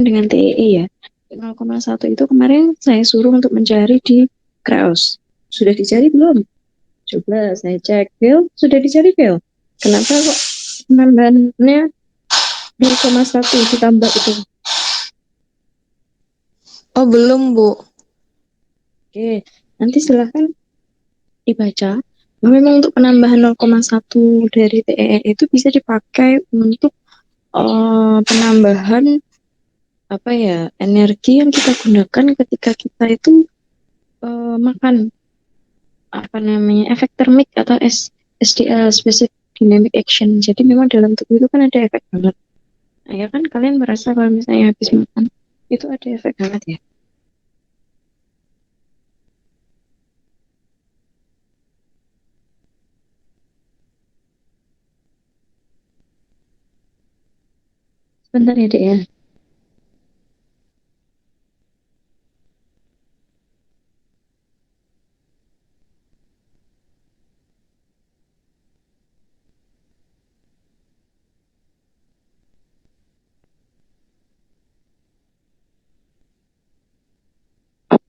dengan TEE ya. 0,1 itu kemarin saya suruh untuk mencari di Kraus. Sudah dicari belum? Coba saya cek. Phil, sudah dicari Phil? Kenapa kok penambahannya 0,1 ditambah itu? Oh, belum, Bu. Oke, nanti silahkan dibaca. Memang untuk penambahan 0,1 dari TEE itu bisa dipakai untuk penambahan apa ya, energi yang kita gunakan ketika kita itu makan, apa namanya, efek termik atau SDA, specific dynamic action. Jadi memang dalam tubuh itu kan ada efek hangat. Nah, ya kan kalian merasa kalau misalnya habis makan itu ada efek hangat ya. Sebentar ya dek ya.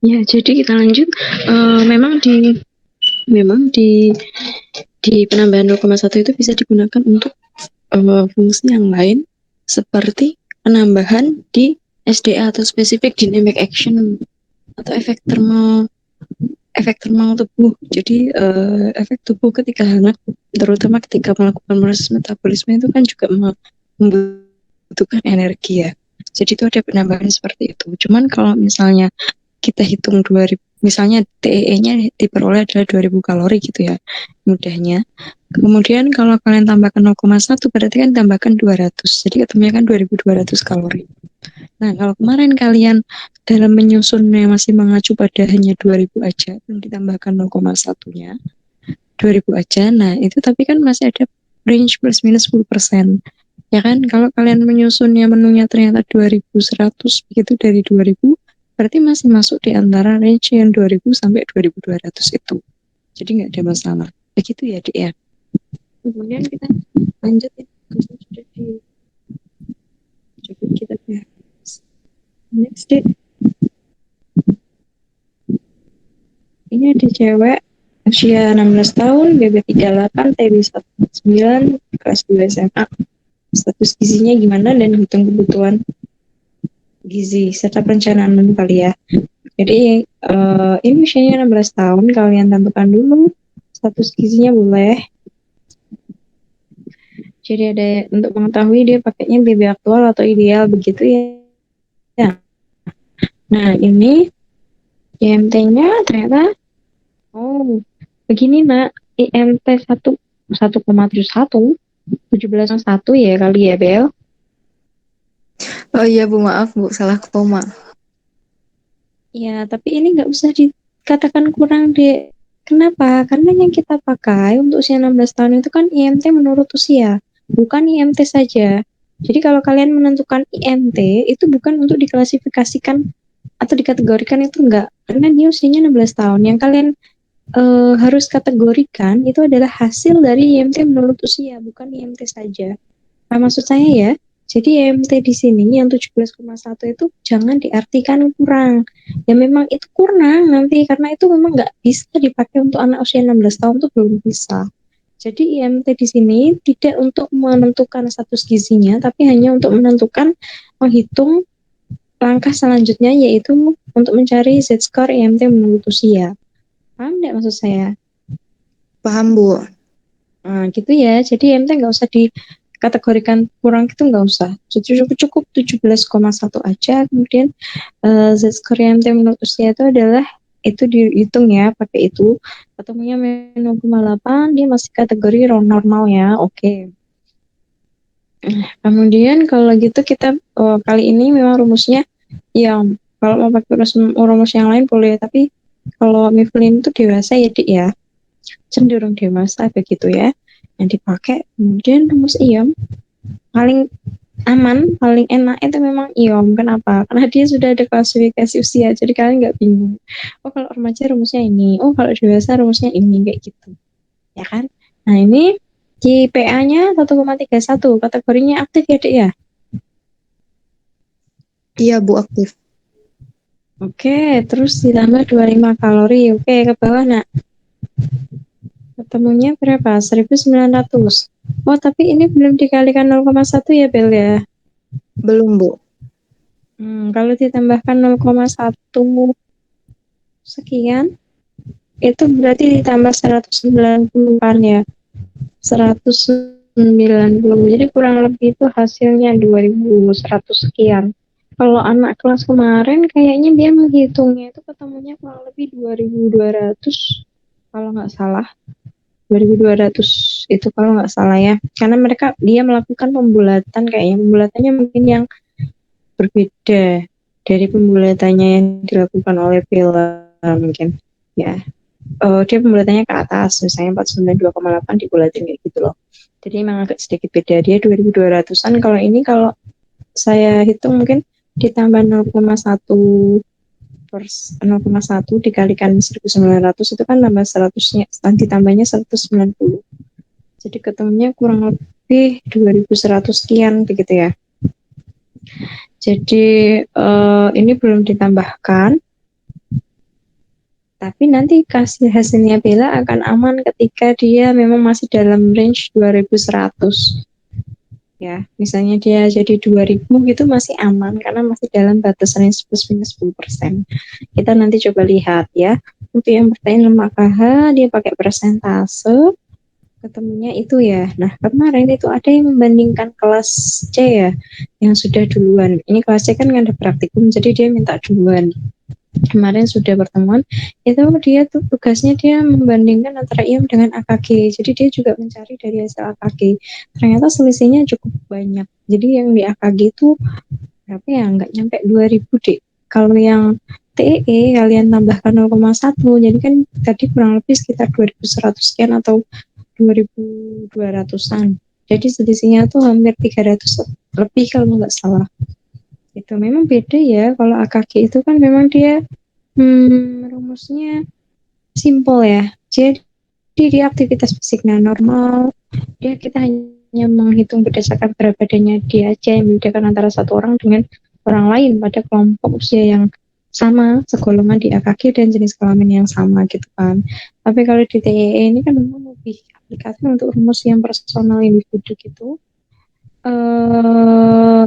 Ya, jadi kita lanjut. Memang di penambahan 0,1 itu bisa digunakan untuk fungsi yang lain seperti penambahan di SDA atau specific dynamic action atau efek termal tubuh. Jadi efek tubuh ketika hangat, terutama ketika melakukan proses metabolisme itu kan juga membutuhkan energi ya. Jadi itu ada penambahan seperti itu. Cuman kalau misalnya kita hitung 2000, misalnya TEE-nya diperoleh adalah 2000 kalori gitu ya, mudahnya. Kemudian kalau kalian tambahkan 0,1 berarti kan tambahkan 200. Jadi ketemunya kan 2200 kalori. Nah, kalau kemarin kalian dalam menyusunnya masih mengacu pada hanya 2000 aja, belum ditambahkan 0,1-nya, 2000 aja. Nah, itu tapi kan masih ada range plus minus 10%. Ya kan, kalau kalian menyusunnya menunya ternyata 2100, begitu dari 2000, berarti masih masuk di antara range yang 2000 sampai 2200 itu. Jadi nggak ada masalah. Begitu ya, Dik ya. Kemudian kita lanjut ya. Sudah di coba kita bahas. Next, Dik. Ini ada cewek usia 16 tahun, BB38, TB9, kelas 2 SMA. Status gizinya gimana dan hitung kebutuhan gizi serta perencanaan menu kali ya. Jadi ini usianya 16 tahun, kalian tentukan dulu status gizinya boleh. Jadi ada untuk mengetahui dia pakainya BB aktual atau ideal begitu ya. Nah, ini IMT-nya ternyata begini Nak, IMT 1,71 17,1 ya kali ya Bel. Oh iya, Bu. Maaf, Bu. Salah koma. Ya, tapi ini nggak usah dikatakan kurang deh. Kenapa? Karena yang kita pakai untuk usia 16 tahun itu kan IMT menurut usia, bukan IMT saja. Jadi kalau kalian menentukan IMT itu bukan untuk diklasifikasikan atau dikategorikan, itu enggak. Karena dia usianya 16 tahun. Yang kalian harus kategorikan itu adalah hasil dari IMT menurut usia, bukan IMT saja. Nah, maksud saya ya, jadi IMT di sini yang 17,1 itu jangan diartikan kurang. Ya memang itu kurang nanti, karena itu memang nggak bisa dipakai untuk anak usia 16 tahun, tuh belum bisa. Jadi IMT di sini tidak untuk menentukan status gizinya, tapi hanya untuk menentukan, menghitung langkah selanjutnya, yaitu untuk mencari Z-score IMT menurut usia. Paham nggak maksud saya? Paham, Bu. Nah, gitu ya. Jadi IMT nggak usah dikategorikan kurang, itu nggak usah. Cukup 17,1 aja. Kemudian Z-score IMT menurut usia itu adalah, itu dihitung ya pakai itu. Ketemunya 0,8, dia masih kategori normal ya. Oke. Kemudian kalau gitu kita kali ini memang rumusnya yang, kalau mau pakai rumus yang lain boleh, tapi kalau Mifflin itu dewasa ya Dik ya, cenderung dewasa begitu ya yang dipakai. Kemudian rumus iom paling aman, paling enak itu memang iom. Kenapa? Karena dia sudah ada klasifikasi usia, jadi kalian nggak bingung. Oh kalau remaja rumusnya ini, oh kalau dewasa rumusnya ini, kayak gitu ya kan. Nah ini di PA-nya 1,31, kategorinya aktif ya Dek ya. Iya, Bu, aktif. Oke, terus ditambah 25 kalori. Oke, ke bawah, Nak. Ketemunya berapa? 1900. Oh, tapi ini belum dikalikan 0,1 ya, Bel ya? Belum, Bu. Kalau ditambahkan 0,1 sekian, itu berarti ditambah 190 kan ya? 190. Jadi kurang lebih itu hasilnya 2100 sekian. Kalau anak kelas kemarin kayaknya dia menghitungnya itu ketemunya kurang lebih 2200 kalau nggak salah. 2200 itu kalau nggak salah ya. Karena dia melakukan pembulatan kayaknya pembulatannya mungkin yang berbeda dari pembulatannya yang dilakukan oleh Bella mungkin ya. Dia pembulatannya ke atas misalnya 492,8 dibulatin kayak gitu loh. Jadi memang agak sedikit beda. Dia 2200-an. Kalau ini kalau saya hitung mungkin ditambah 0,1 dikalikan 1900 itu kan tambah 100-nya, ditambahnya 190. Jadi ketemunya kurang lebih 2100 sekian begitu ya. Jadi ini belum ditambahkan. Tapi nanti hasilnya Bella akan aman ketika dia memang masih dalam range 2100. Ya, misalnya dia jadi 2000 gitu masih aman karena masih dalam batas range plus minus 10%. Kita nanti coba lihat ya. Untuk yang bertanya lemak KH, dia pakai persentase, ketemunya itu ya. Nah, kemarin itu ada yang membandingkan kelas C ya, yang sudah duluan. Ini kelas C kan ada praktikum, jadi dia minta duluan. Kemarin sudah pertemuan, itu dia tuh tugasnya dia membandingkan antara IAM dengan AKG. Jadi dia juga mencari dari hasil AKG. Ternyata selisihnya cukup banyak. Jadi yang di AKG itu berapa ya? Nggak nyampe 2000 deh. Kalau yang TEE kalian tambahkan 0,1. Jadi kan tadi kurang lebih sekitar 2100 sekian atau 2200-an. Jadi selisihnya tuh hampir 300 lebih kalau nggak salah. Itu memang beda ya. Kalau AKG itu kan memang dia rumusnya simple ya. Jadi di aktivitas fisiknya normal, kita hanya menghitung berdasarkan berat badannya dia aja yang membedakan antara satu orang dengan orang lain pada kelompok usia yang sama, segolongan di AKG dan jenis kelamin yang sama gitu kan. Tapi kalau di TEE ini kan memang lebih aplikatif untuk rumus yang personal individu gitu.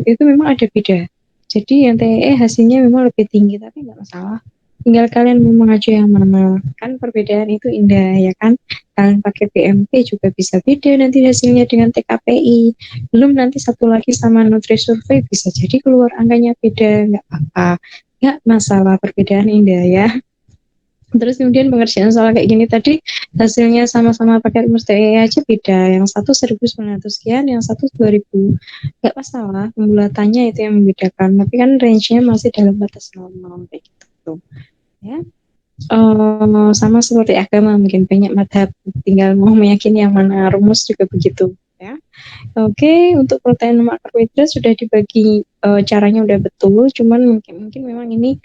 Itu memang ada beda. Jadi yang TEE hasilnya memang lebih tinggi, tapi nggak masalah. Tinggal kalian mau mengacu yang mana. Kan perbedaan itu indah, ya kan? Kalian pakai PMP juga bisa beda nanti hasilnya dengan TKPI. Belum nanti satu lagi sama Nutri Survey bisa jadi keluar angkanya beda, nggak apa-apa. Nggak masalah, perbedaan indah ya. Terus kemudian pengerjaan soal kayak gini tadi hasilnya sama-sama pakai rumus TEE aja beda. Yang satu 1900 sekian, yang satu 2000. Nggak masalah, pembulatannya itu yang membedakan. Tapi kan range-nya masih dalam batas normal kayak gitu. Ya. Sama seperti agama mungkin banyak madhab, tinggal mau meyakini yang mana, rumus juga begitu. Ya. Oke, untuk protein lemak karbohidrat sudah dibagi caranya udah betul, cuman mungkin memang ini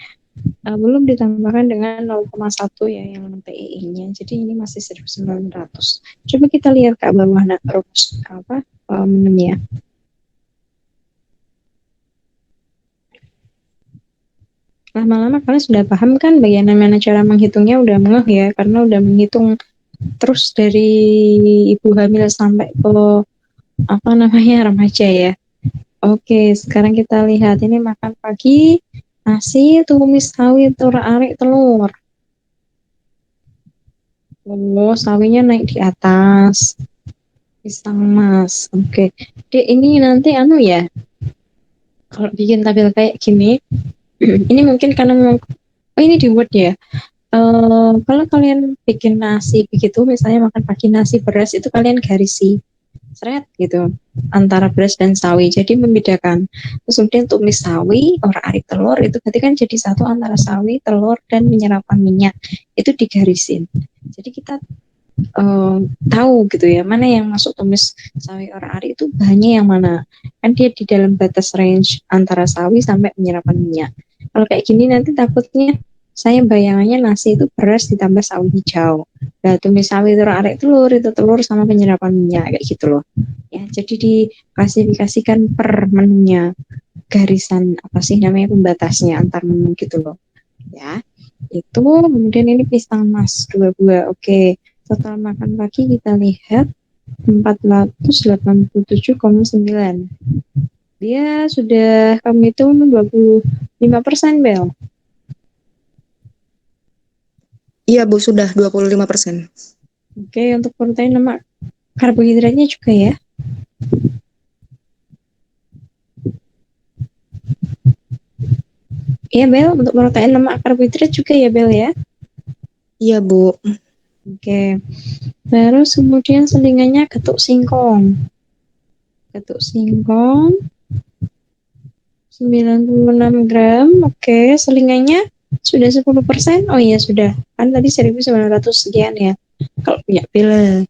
belum ditambahkan dengan 0,1 ya yang TEI-nya. Jadi ini masih 1900. Coba kita lihat ke bawah rumus apa menunya. Lama-lama kalian sudah paham kan bagaimana cara menghitungnya, udah ngeh ya, karena udah menghitung terus dari ibu hamil sampai ke apa namanya remaja ya. Oke, sekarang kita lihat ini makan pagi nasi tumis sawi arik telur. Oh, sawinya naik di atas. Pisang mas. Oke. Dek, ini nanti ya. Kalau bikin tabel kayak gini, ini mungkin karena memang ini di Word ya. Kalau kalian bikin nasi begitu, misalnya makan pagi nasi beras itu kalian garisi seret gitu antara beras dan sawi. Jadi membedakan. Terus kemudian tumis sawi, orak-arik telur itu berarti kan jadi satu antara sawi, telur dan menyerapan minyak. Itu digarisin. Jadi kita tahu gitu ya mana yang masuk tumis sawi orak-arik itu bahannya yang mana, kan dia di dalam batas range antara sawi sampai penyerapan minyak. Kalau kayak gini nanti takutnya saya bayangannya nasi itu beras ditambah sawi hijau, nah tumis sawi orak-arik telur itu telur sama penyerapan minyak kayak gitu loh ya. Jadi diklasifikasikan per menunya. garisan apa sih namanya pembatasnya antar menu gitu loh ya. Itu kemudian ini pisang mas dua buah. Oke, total makan pagi kita lihat 487,9. Dia sudah kami hitung 25% Bel. Iya, Bu, sudah 25%. Oke, untuk protein lemak karbohidratnya juga ya. Iya Bel, untuk protein lemak karbohidrat juga ya Bel ya. Iya, Bu. Oke. Terus kemudian selingannya getuk singkong. Getuk singkong 96 gram. Oke, selingannya sudah 10%. Oh iya sudah. Kan tadi 1900 sekian ya. Kalau punya Bel.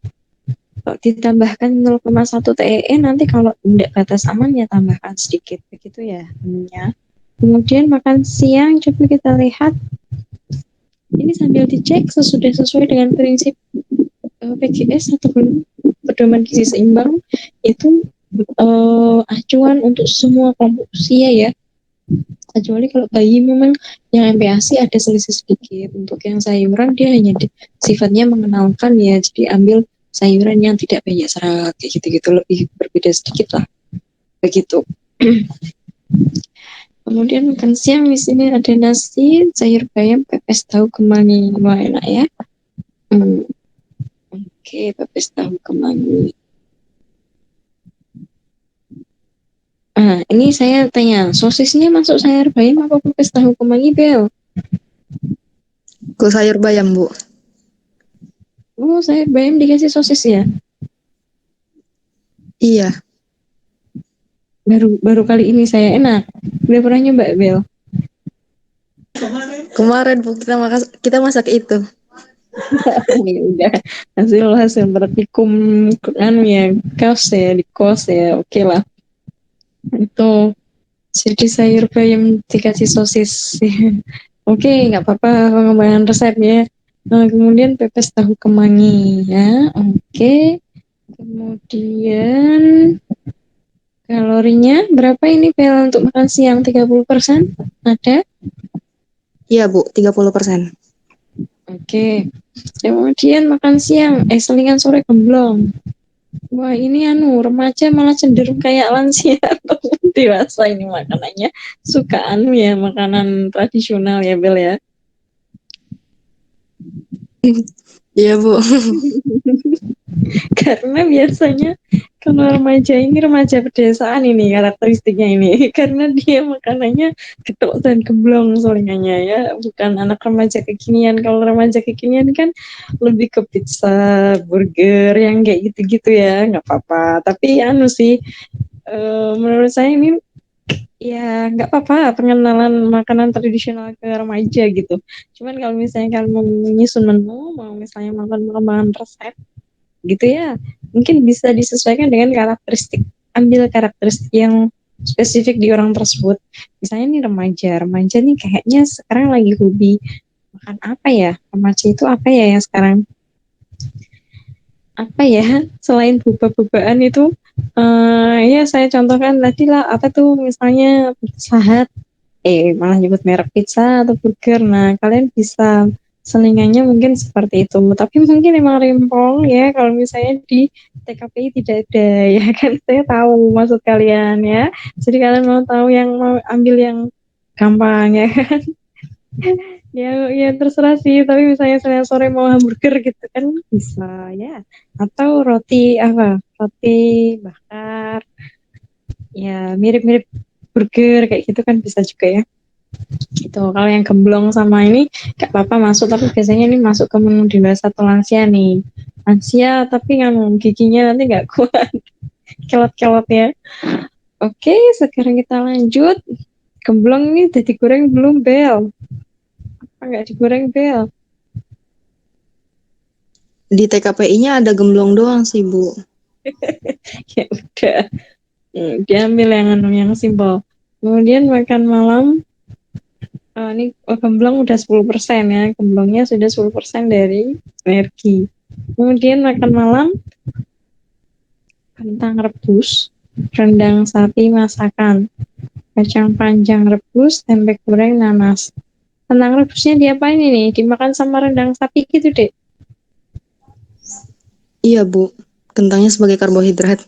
Kalau ditambahkan 0,1 TEE nanti kalau tidak batas aman ya tambahkan sedikit begitu ya menunya. Kemudian makan siang coba kita lihat ini sambil dicek sesuai dengan prinsip PGS atau belum pedoman gizi seimbang itu acuan untuk semua kelompok usia ya, kecuali kalau bayi memang yang MPASI ada selisih sedikit. Untuk yang sayuran dia hanya sifatnya mengenalkan ya, jadi ambil sayuran yang tidak banyak serat kayak gitu-gitu, lebih berbeda sedikit lah begitu. Kemudian makan siang di sini ada nasi, sayur bayam, pepes tahu kemangi. Wah enak ya. Oke, pepes tahu kemangi. Ini saya tanya, sosisnya masuk sayur bayam apa pepes tahu kemangi, Bel? Ke sayur bayam, Bu. Oh, sayur bayam dikasih sosis ya? Iya. Baru kali ini saya enak. Udah pernah nyoba, Bel? Kemarin, Bu, kita masak itu. Ya udah, hasil praktikum anu ya, di kos ya, oke lah. Itu jadi sayur bayam dikasih sosis. Oke, nggak apa-apa pengembangan resepnya. Nah, kemudian pepes tahu kemangi ya. Oke. Kemudian kalorinya berapa ini Bel untuk makan siang 30%? Ada? Iya, Bu, 30%. Oke. Kemudian makan siang, selingan sore gemblong. Wah, ini remaja malah cenderung kayak lansia atau dewasa ini makanannya. Suka ya, makanan tradisional ya Bel ya. Iya, Bu. Karena biasanya kalau remaja ini remaja pedesaan ini karakteristiknya ini karena dia makanannya getuk dan gemblong selingannya ya, bukan anak remaja kekinian. Kalau remaja kekinian kan lebih ke pizza, burger yang kayak gitu-gitu ya, nggak apa-apa. Tapi sih menurut saya ini ya nggak apa-apa pengenalan makanan tradisional ke remaja gitu. Cuman kalau misalnya kalian mau menyusun menu, mau misalnya makan pengembangan resep gitu ya, mungkin bisa disesuaikan dengan karakteristik, ambil karakteristik yang spesifik di orang tersebut. Misalnya nih remaja nih kayaknya sekarang lagi hobi makan apa ya, remaja itu apa ya yang sekarang, apa ya selain boba-bobaan itu, ya saya contohkan tadi lah, apa tuh misalnya sahat, malah nyebut merek pizza atau burger. Nah, kalian bisa selingannya mungkin seperti itu. Tapi mungkin emang rempong ya kalau misalnya di TKPI tidak ada ya kan. Saya tahu maksud kalian ya. Jadi kalian mau tahu yang mau ambil yang gampang ya kan. Ya terserah sih, tapi misalnya saya sore mau hamburger gitu kan bisa ya. Atau roti apa? Roti bakar. Ya mirip-mirip burger kayak gitu kan bisa juga ya. Gitu. Kalau yang gemblong sama ini gak apa-apa masuk, tapi biasanya ini masuk ke menu dewasa atau lansia nih. Lansia tapi kan giginya nanti gak kuat, kelot-kelot ya. Oke, sekarang kita lanjut. Gemblong ini udah digoreng belum, Bel? Apa nggak digoreng, Bel? Di TKPI-nya ada gemblong doang sih, Bu. Ya udah. Diambil yang simpel. Kemudian makan malam. Ini gemblong udah 10% ya. Gemblongnya sudah 10% dari energi. Kemudian makan malam kentang rebus, rendang sapi masakan. kacang panjang rebus, tempe goreng, nanas. Kentang rebusnya diapain ini? Dimakan sama rendang sapi gitu, Dek? Iya, Bu. Kentangnya sebagai karbohidrat.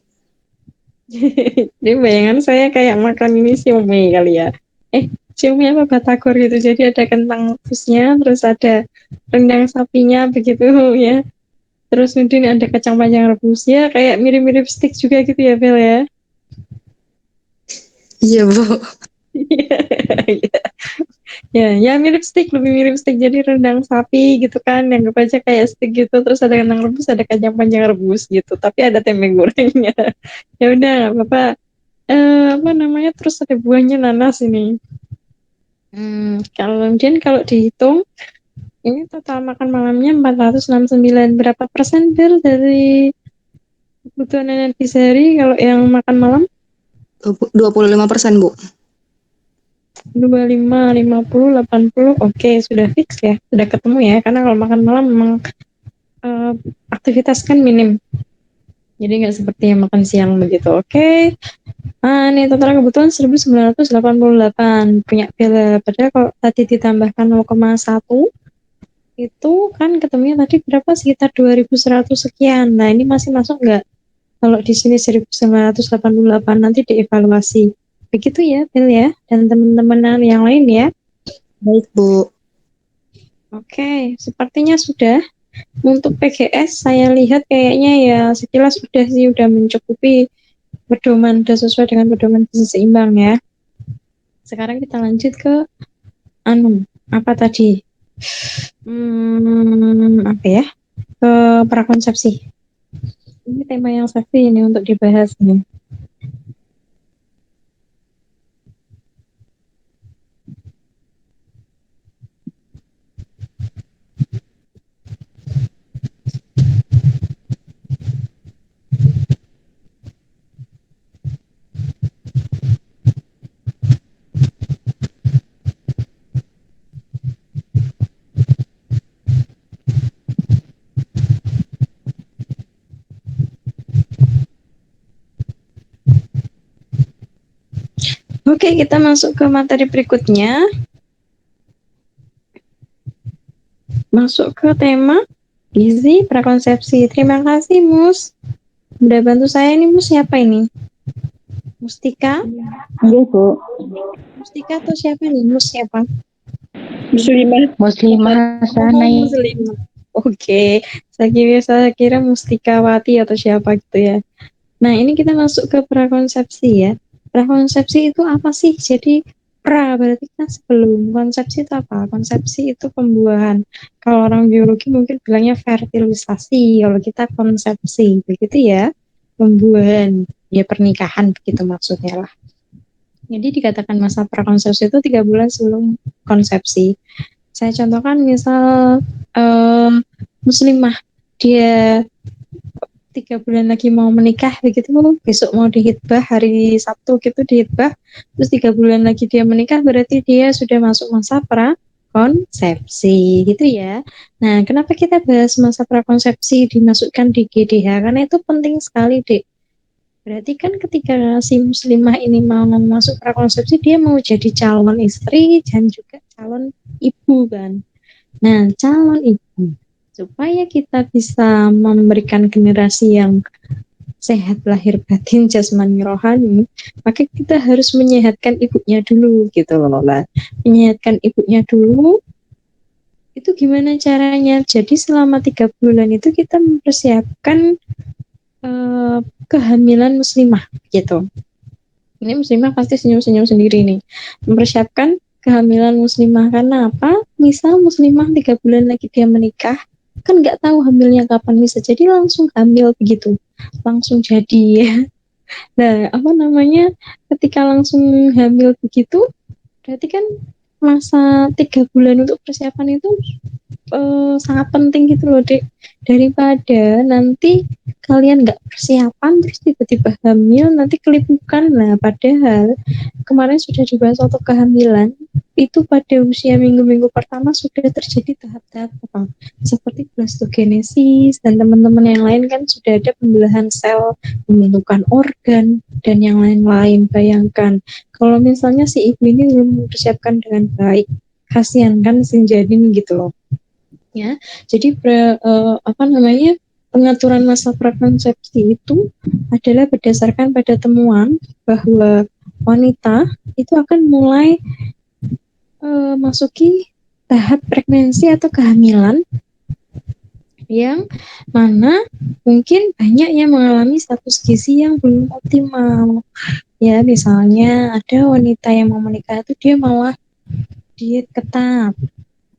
Jadi bayangan saya kayak makan ini siomay kali ya. Siomay apa batagor gitu. Jadi ada kentang rebusnya, terus ada rendang sapinya begitu ya. Terus kemudian ada kacang panjang rebusnya, kayak mirip-mirip stick juga gitu ya, Bel ya. Iya, Bu. Ya, ya mirip stick, lebih mirip stick. Jadi rendang sapi gitu kan, yang aja kayak stick gitu. Terus ada kentang rebus, ada kacang panjang rebus gitu. Tapi ada tempe gorengnya. Ya udah, nggak apa-apa. Apa namanya? Terus ada buahnya nanas ini. Kalau dihitung, ini total makan malamnya 469. Berapa persen, Bel, dari kebutuhan energi sehari kalau yang makan malam? 25%, Bu. 25, 50, 80. Oke, sudah fix ya. Sudah ketemu ya. Karena kalau makan malam memang eh, aktivitas kan minim. Jadi nggak seperti yang makan siang begitu. Oke. Ini total kebutuhan 1988 punya Bella. Padahal kalau tadi ditambahkan 0,1 itu kan ketemunya tadi berapa? Sekitar 2100 sekian. Nah, ini masih masuk nggak? Kalau di sini 1988 nanti dievaluasi. Begitu ya, Bel ya. Dan teman-teman yang lain ya. Baik, Bu. Oke, sepertinya sudah. Untuk PGS saya lihat kayaknya ya sekilas sudah sih udah mencukupi pedoman, sudah sesuai dengan pedoman gizi seimbang ya. Sekarang kita lanjut ke apa tadi? Apa ya? Ke prakonsepsi. Ini tema yang seksi ini untuk dibahas nih. Oke, kita masuk ke materi berikutnya. Masuk ke tema gizi prakonsepsi. Terima kasih, Mus. Udah bantu saya ini, Mus. Siapa ini? Mustika? Iya, Bu. Mustika atau siapa nih? Mus siapa? Muslimah. Muslimah Oh, Hasanai. Muslim. Oke, saya kira Mustikawati atau siapa gitu ya. Nah, ini kita masuk ke prakonsepsi ya. Prakonsepsi itu apa sih? Jadi berarti kan sebelum. Konsepsi itu apa? Konsepsi itu pembuahan. Kalau orang biologi mungkin bilangnya fertilisasi. Kalau kita konsepsi, begitu ya. Pembuahan, ya pernikahan begitu maksudnya lah. Jadi dikatakan masa prakonsepsi itu 3 bulan sebelum konsepsi. Saya contohkan misal muslimah, dia 3 bulan lagi mau menikah begitu, besok mau dihitbah hari Sabtu gitu dihitbah, terus 3 bulan lagi dia menikah berarti dia sudah masuk masa prakonsepsi gitu ya. Nah, kenapa kita bahas masa prakonsepsi dimasukkan di GDH? Karena itu penting sekali, Dek. Berarti kan ketika si muslimah ini mau masuk prakonsepsi, dia mau jadi calon istri dan juga calon ibu kan. Nah, calon ibu, supaya kita bisa memberikan generasi yang sehat lahir batin jasmani rohani, maka kita harus menyehatkan ibunya dulu gitu loh. Menyehatkan ibunya dulu itu gimana caranya? Jadi selama 3 bulan itu kita mempersiapkan kehamilan muslimah gitu. Ini muslimah pasti senyum-senyum sendiri nih. Mempersiapkan kehamilan muslimah karena apa? Misal muslimah 3 bulan lagi dia menikah, kan nggak tahu hamilnya kapan, bisa jadi langsung hamil begitu, langsung jadi ya. Nah, apa namanya? Ketika langsung hamil begitu, berarti kan masa 3 bulan untuk persiapan itu sangat penting gitu loh, Dek. Daripada nanti kalian nggak persiapan terus tiba-tiba hamil nanti kelipukan. Nah, padahal kemarin sudah dibahas waktu kehamilan, itu pada usia minggu-minggu pertama sudah terjadi tahap-tahap apa? Seperti blastogenesis dan teman-teman yang lain kan sudah ada pembelahan sel, pembentukan organ, dan yang lain-lain. Bayangkan, kalau misalnya si ibu ini belum mempersiapkan dengan baik, kasihan kan si janin gitu loh. Ya, jadi apa namanya, pengaturan masa prakonsepsi itu adalah berdasarkan pada temuan bahwa wanita itu akan mulai masuki tahap pregnancy atau kehamilan yang mana mungkin banyak yang mengalami status gizi yang belum optimal. Ya, misalnya ada wanita yang mau menikah itu dia malah diet ketat.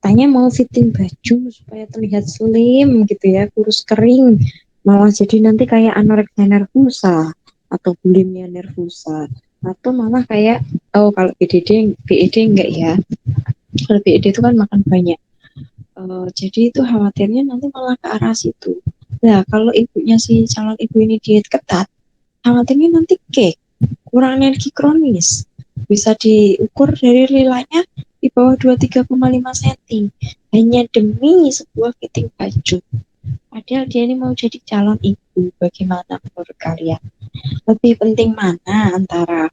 Katanya mau fitting baju supaya terlihat slim gitu ya, kurus kering. Malah jadi nanti kayak anoreksia nervosa atau bulimia nervosa. Atau malah kayak, oh kalau BED enggak ya. Kalau BED itu kan makan banyak. Jadi itu khawatirnya nanti malah ke arah situ. Nah, kalau ibunya si calon ibu ini diet ketat, khawatirnya nanti kurang energi kronis. Bisa diukur dari nilainya di bawah 23,5 cm. Hanya demi sebuah fitting baju. Padahal dia ini mau jadi calon ibu. Bagaimana menurut kalian? Lebih penting mana antara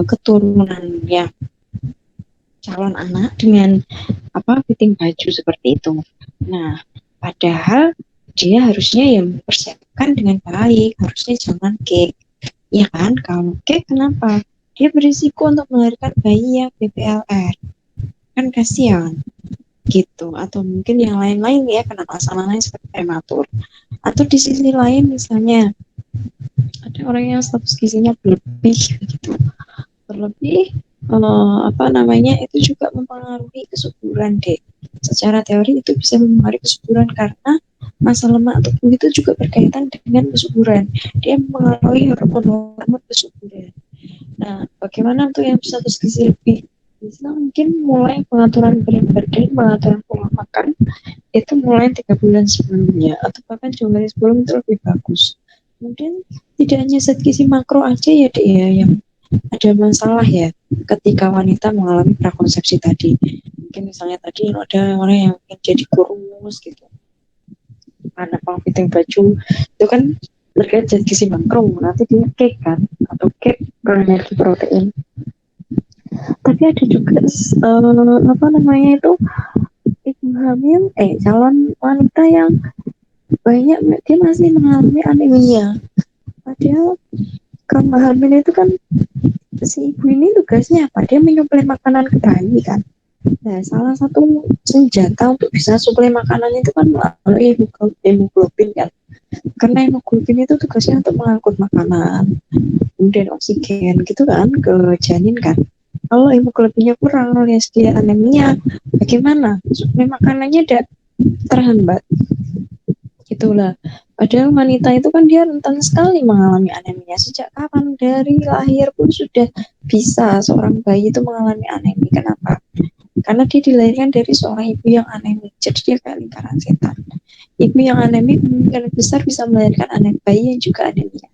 keturunan yang calon anak dengan apa fitting baju seperti itu. Nah, padahal dia harusnya yang mempersiapkan dengan baik, harusnya jangan cake. Ya kan, kalau cake kenapa? Dia berisiko untuk melahirkan bayi yang BPLR. Kan kasihan gitu. Atau mungkin yang lain-lain ya, kena masalah lain seperti prematur. Atau di sisi lain misalnya ada orang yang status gizinya berlebih gitu. Berlebih apa namanya itu juga mempengaruhi kesuburan deh. Secara teori itu bisa mempengaruhi kesuburan karena massa lemak tubuh itu juga berkaitan dengan kesuburan. Dia mengalami hormon kesuburan. Nah, bagaimana untuk yang status gizi lebih? Bisa mungkin mulai pengaturan berat badan, pengaturan pola makan itu mulai 3 bulan sebelumnya atau bahkan jauh hari sebelum itu lebih bagus. Kemudian tidak hanya zat gizi makro aja ya deh ya yang ada masalah ya ketika wanita mengalami prakonsepsi tadi. Mungkin misalnya tadi ada orang yang jadi kurus gitu, anak mau fitting baju itu kan terkait zat gizi makro, nanti dia cake kan atau cake energi protein. Tapi ada juga apa namanya itu ibu hamil calon wanita yang banyak dia masih mengalami anemia. Padahal kalau hamil itu kan si ibu ini tugasnya apa? Dia menyuplai makanan ke bayi kan. Nah, salah satu senjata untuk bisa suplai makanan itu kan melalui hemoglobin kan. Karena hemoglobin itu tugasnya untuk mengangkut makanan, kemudian oksigen gitu kan ke janin kan. Kalau hemoglobinnya kurang alias dia anemia, bagaimana? Suplai makanannya tidak terhambat. Itulah. Padahal wanita itu kan dia rentan sekali mengalami anemia. Sejak kapan? Dari lahir pun sudah bisa seorang bayi itu mengalami anemia. Kenapa? Karena dia dilahirkan dari seorang ibu yang anemik. Jadi dia kayak lingkaran setan. Ibu yang anemik kemungkinan besar bisa melahirkan bayi yang juga anemia.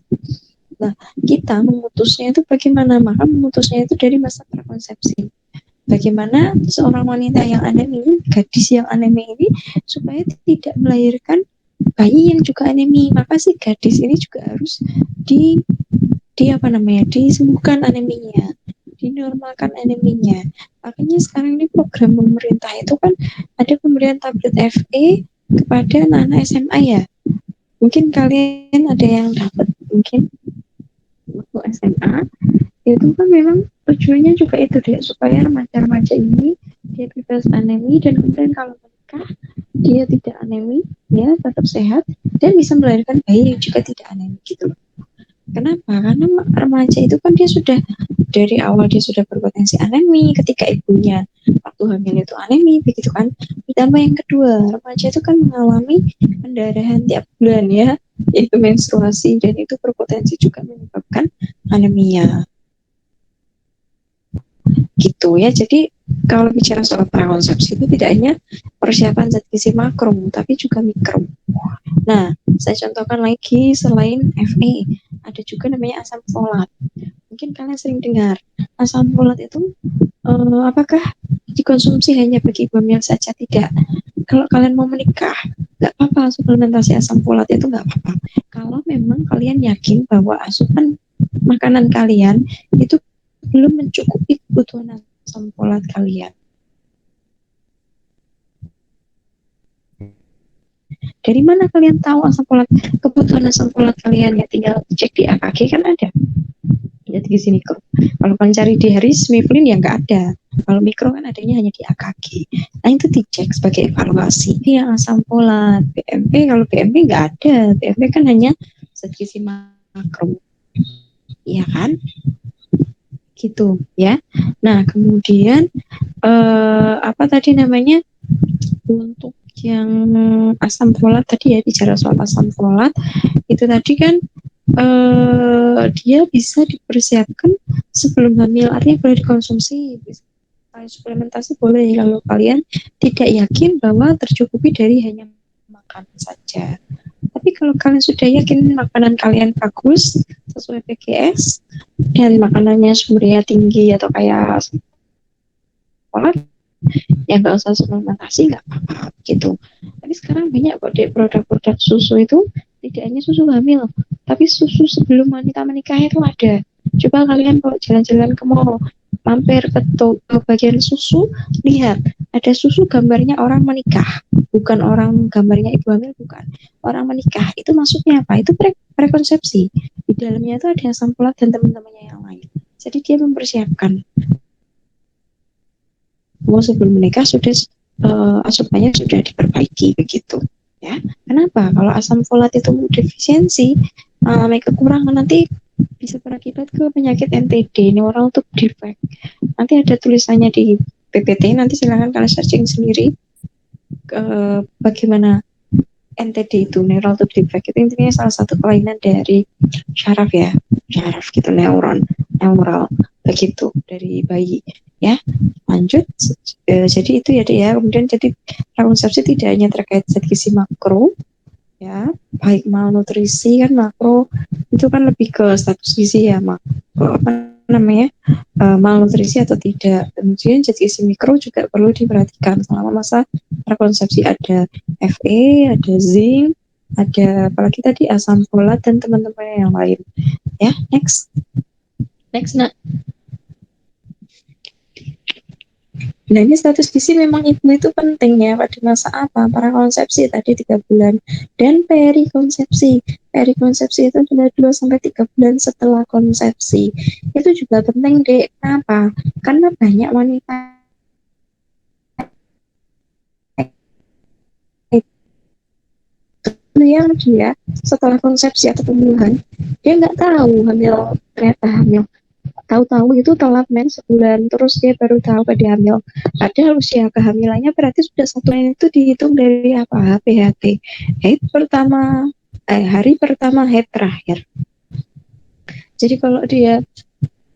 Nah, kita memutusnya itu bagaimana? Maka memutusnya itu dari masa prakonsepsi. Bagaimana seorang wanita yang anemik, gadis yang anemik ini supaya tidak melahirkan bayi yang juga anemia. Maka si gadis ini juga harus di apa namanya disembuhkan aneminya, dinormalkan aneminya. Makanya sekarang ini program pemerintah itu kan ada pemberian tablet FE kepada anak-anak SMA ya. Mungkin kalian ada yang dapat mungkin waktu SMA itu kan memang tujuannya juga itu deh supaya remaja-remaja ini dia bebas anemi dan kemudian kalau menikah dia tidak anemi ya tetap sehat dan bisa melahirkan bayi yang juga tidak anemi gitu loh. Kenapa? Karena remaja itu kan dia sudah dari awal dia sudah berpotensi anemi ketika ibunya waktu hamil itu anemi begitu kan. Ditambah yang kedua, remaja itu kan mengalami pendarahan tiap bulan ya, itu menstruasi dan itu berpotensi juga menyebabkan anemia. Gitu ya. Jadi kalau bicara soal prakonsepsi itu tidak hanya persiapan zat gizi makro tapi juga mikro. Nah, saya contohkan lagi selain Fe, ada juga namanya asam folat. Mungkin kalian sering dengar asam folat itu apakah dikonsumsi hanya bagi ibu hamil saja? Tidak. Kalau kalian mau menikah, nggak apa-apa suplementasi asam folat itu nggak apa-apa. Kalau memang kalian yakin bahwa asupan makanan kalian itu belum mencukupi kebutuhan asam folat kalian. Dari mana kalian tahu asam folat, kebutuhan asam folat kalian? Ya tinggal cek di AKG kan ada. Lihat di sini kok. Kalau kalian cari di Harris, Miflin ya nggak ada. Kalau mikro kan adanya hanya di AKG. Nah itu dicek sebagai evaluasi. Ini yang asam folat, BMP, kalau BMP nggak ada. BMP kan hanya zat gizi makro. Iya kan? Gitu ya. Nah kemudian apa tadi namanya? Untuk yang asam folat tadi ya, bicara soal asam folat itu tadi kan dia bisa dipersiapkan sebelum hamil, artinya boleh dikonsumsi, bisa suplementasi boleh kalau kalian tidak yakin bahwa tercukupi dari hanya makan saja. Tapi kalau kalian sudah yakin makanan kalian bagus sesuai PGS dan makanannya sumbernya tinggi atau kayak folat, ya nggak usah suplementasi, nggak apa-apa gitu. Tapi sekarang banyak kok deh produk-produk susu itu, tidak hanya susu hamil, tapi susu sebelum wanita menikah itu ada. Coba kalian kalau jalan-jalan ke mall, mampir ke bagian susu, lihat ada susu gambarnya orang menikah, bukan orang gambarnya ibu hamil, bukan orang menikah. Itu maksudnya apa? Itu prekonsepsi. Di dalamnya itu ada asam folat dan teman-temannya yang lain. Jadi dia mempersiapkan sebelum menikah sudah asupannya sudah diperbaiki begitu ya. Kenapa? Kalau asam folat itu defisiensi, kekurangan, nanti bisa berakibat ke penyakit NTD, neurotub defect. Nanti ada tulisannya di PPT, nanti silahkan kalian searching sendiri bagaimana NTD itu, neurotub defect, itu intinya salah satu kelainan dari syaraf ya, syaraf gitu, neural begitu dari bayi ya. Lanjut, jadi itu ya dia. Kemudian jadi konsepsi tidak hanya terkait zat gizi makro ya, baik malnutrisi kan, makro itu kan lebih ke status gizi ya, makro apa namanya, malnutrisi atau tidak. Kemudian zat gizi mikro juga perlu diperhatikan selama masa prakonsepsi, ada Fe, ada zinc, ada apalagi tadi asam folat dan teman-teman yang lain ya. Next nak. Nah ini status gizi memang ibu itu penting ya pada masa apa? Prakonsepsi tadi 3 bulan dan perikonsepsi. Perikonsepsi itu adalah 2-3 bulan setelah konsepsi. Itu juga penting deh. Kenapa? Karena banyak wanita yang dia setelah konsepsi atau pembunuhan, dia nggak tahu hamil, ternyata hamil. Tahu-tahu itu telat mens sebulan, terus dia baru tahu pada hamil. Padahal usia kehamilannya berarti sudah 1 bulan. Itu dihitung dari apa? HPHT, head pertama, hari pertama head terakhir. Jadi kalau dia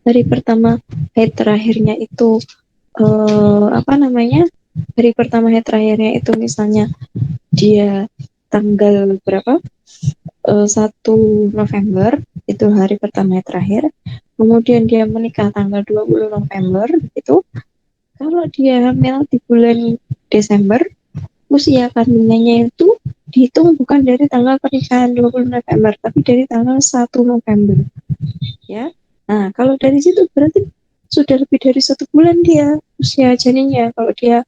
hari pertama head terakhirnya itu apa namanya, hari pertama head terakhirnya itu misalnya dia tanggal berapa, 1 November itu hari pertama terakhir, kemudian dia menikah tanggal 20 November itu, kalau dia hamil di bulan Desember, usia kandungannya itu dihitung bukan dari tanggal pernikahan 20 November, tapi dari tanggal 1 November ya. Nah kalau dari situ berarti sudah lebih dari 1 bulan dia usia janinnya, kalau dia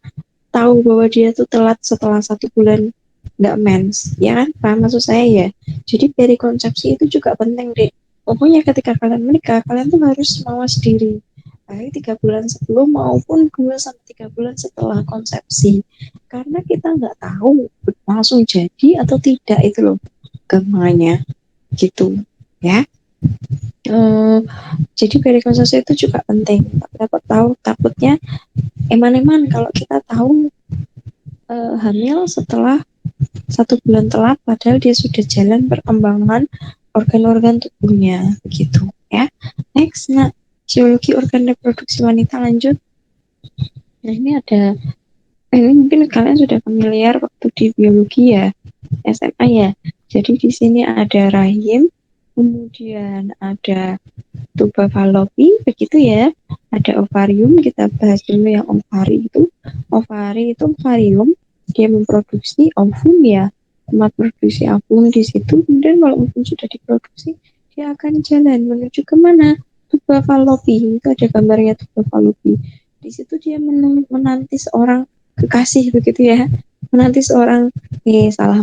tahu bahwa dia tuh telat setelah 1 bulan nggak mens, ya kan? Paham maksud saya ya? Jadi dari konsepsi itu juga penting deh. Pokoknya ketika kalian menikah, kalian tuh harus mawas diri. Baik 3 bulan sebelum maupun 2-3 bulan setelah konsepsi. Karena kita nggak tahu langsung jadi atau tidak itu loh kemana gitu ya. Jadi dari konsepsi itu juga penting. Dapat tahu, takutnya eman-eman kalau kita tahu hamil setelah 1 bulan telat, padahal dia sudah jalan perkembangan organ-organ tubuhnya begitu ya. Next, nah, fisiologi organ reproduksi wanita, lanjut. Nah ini ada, ini mungkin kalian sudah familiar waktu di biologi ya, SMA ya. Jadi di sini ada rahim, Kemudian ada tuba falopi, begitu ya. Ada ovarium, kita bahas dulu yang ovari itu. Ovari itu ovarium, dia memproduksi ovum ya, tempat produksi ovum di situ. Kemudian kalau ovum sudah diproduksi, dia akan jalan menuju kemana? Tuba falopi, itu ada gambarnya tuba falopi. Di situ dia menanti seorang kekasih begitu ya, menanti seorang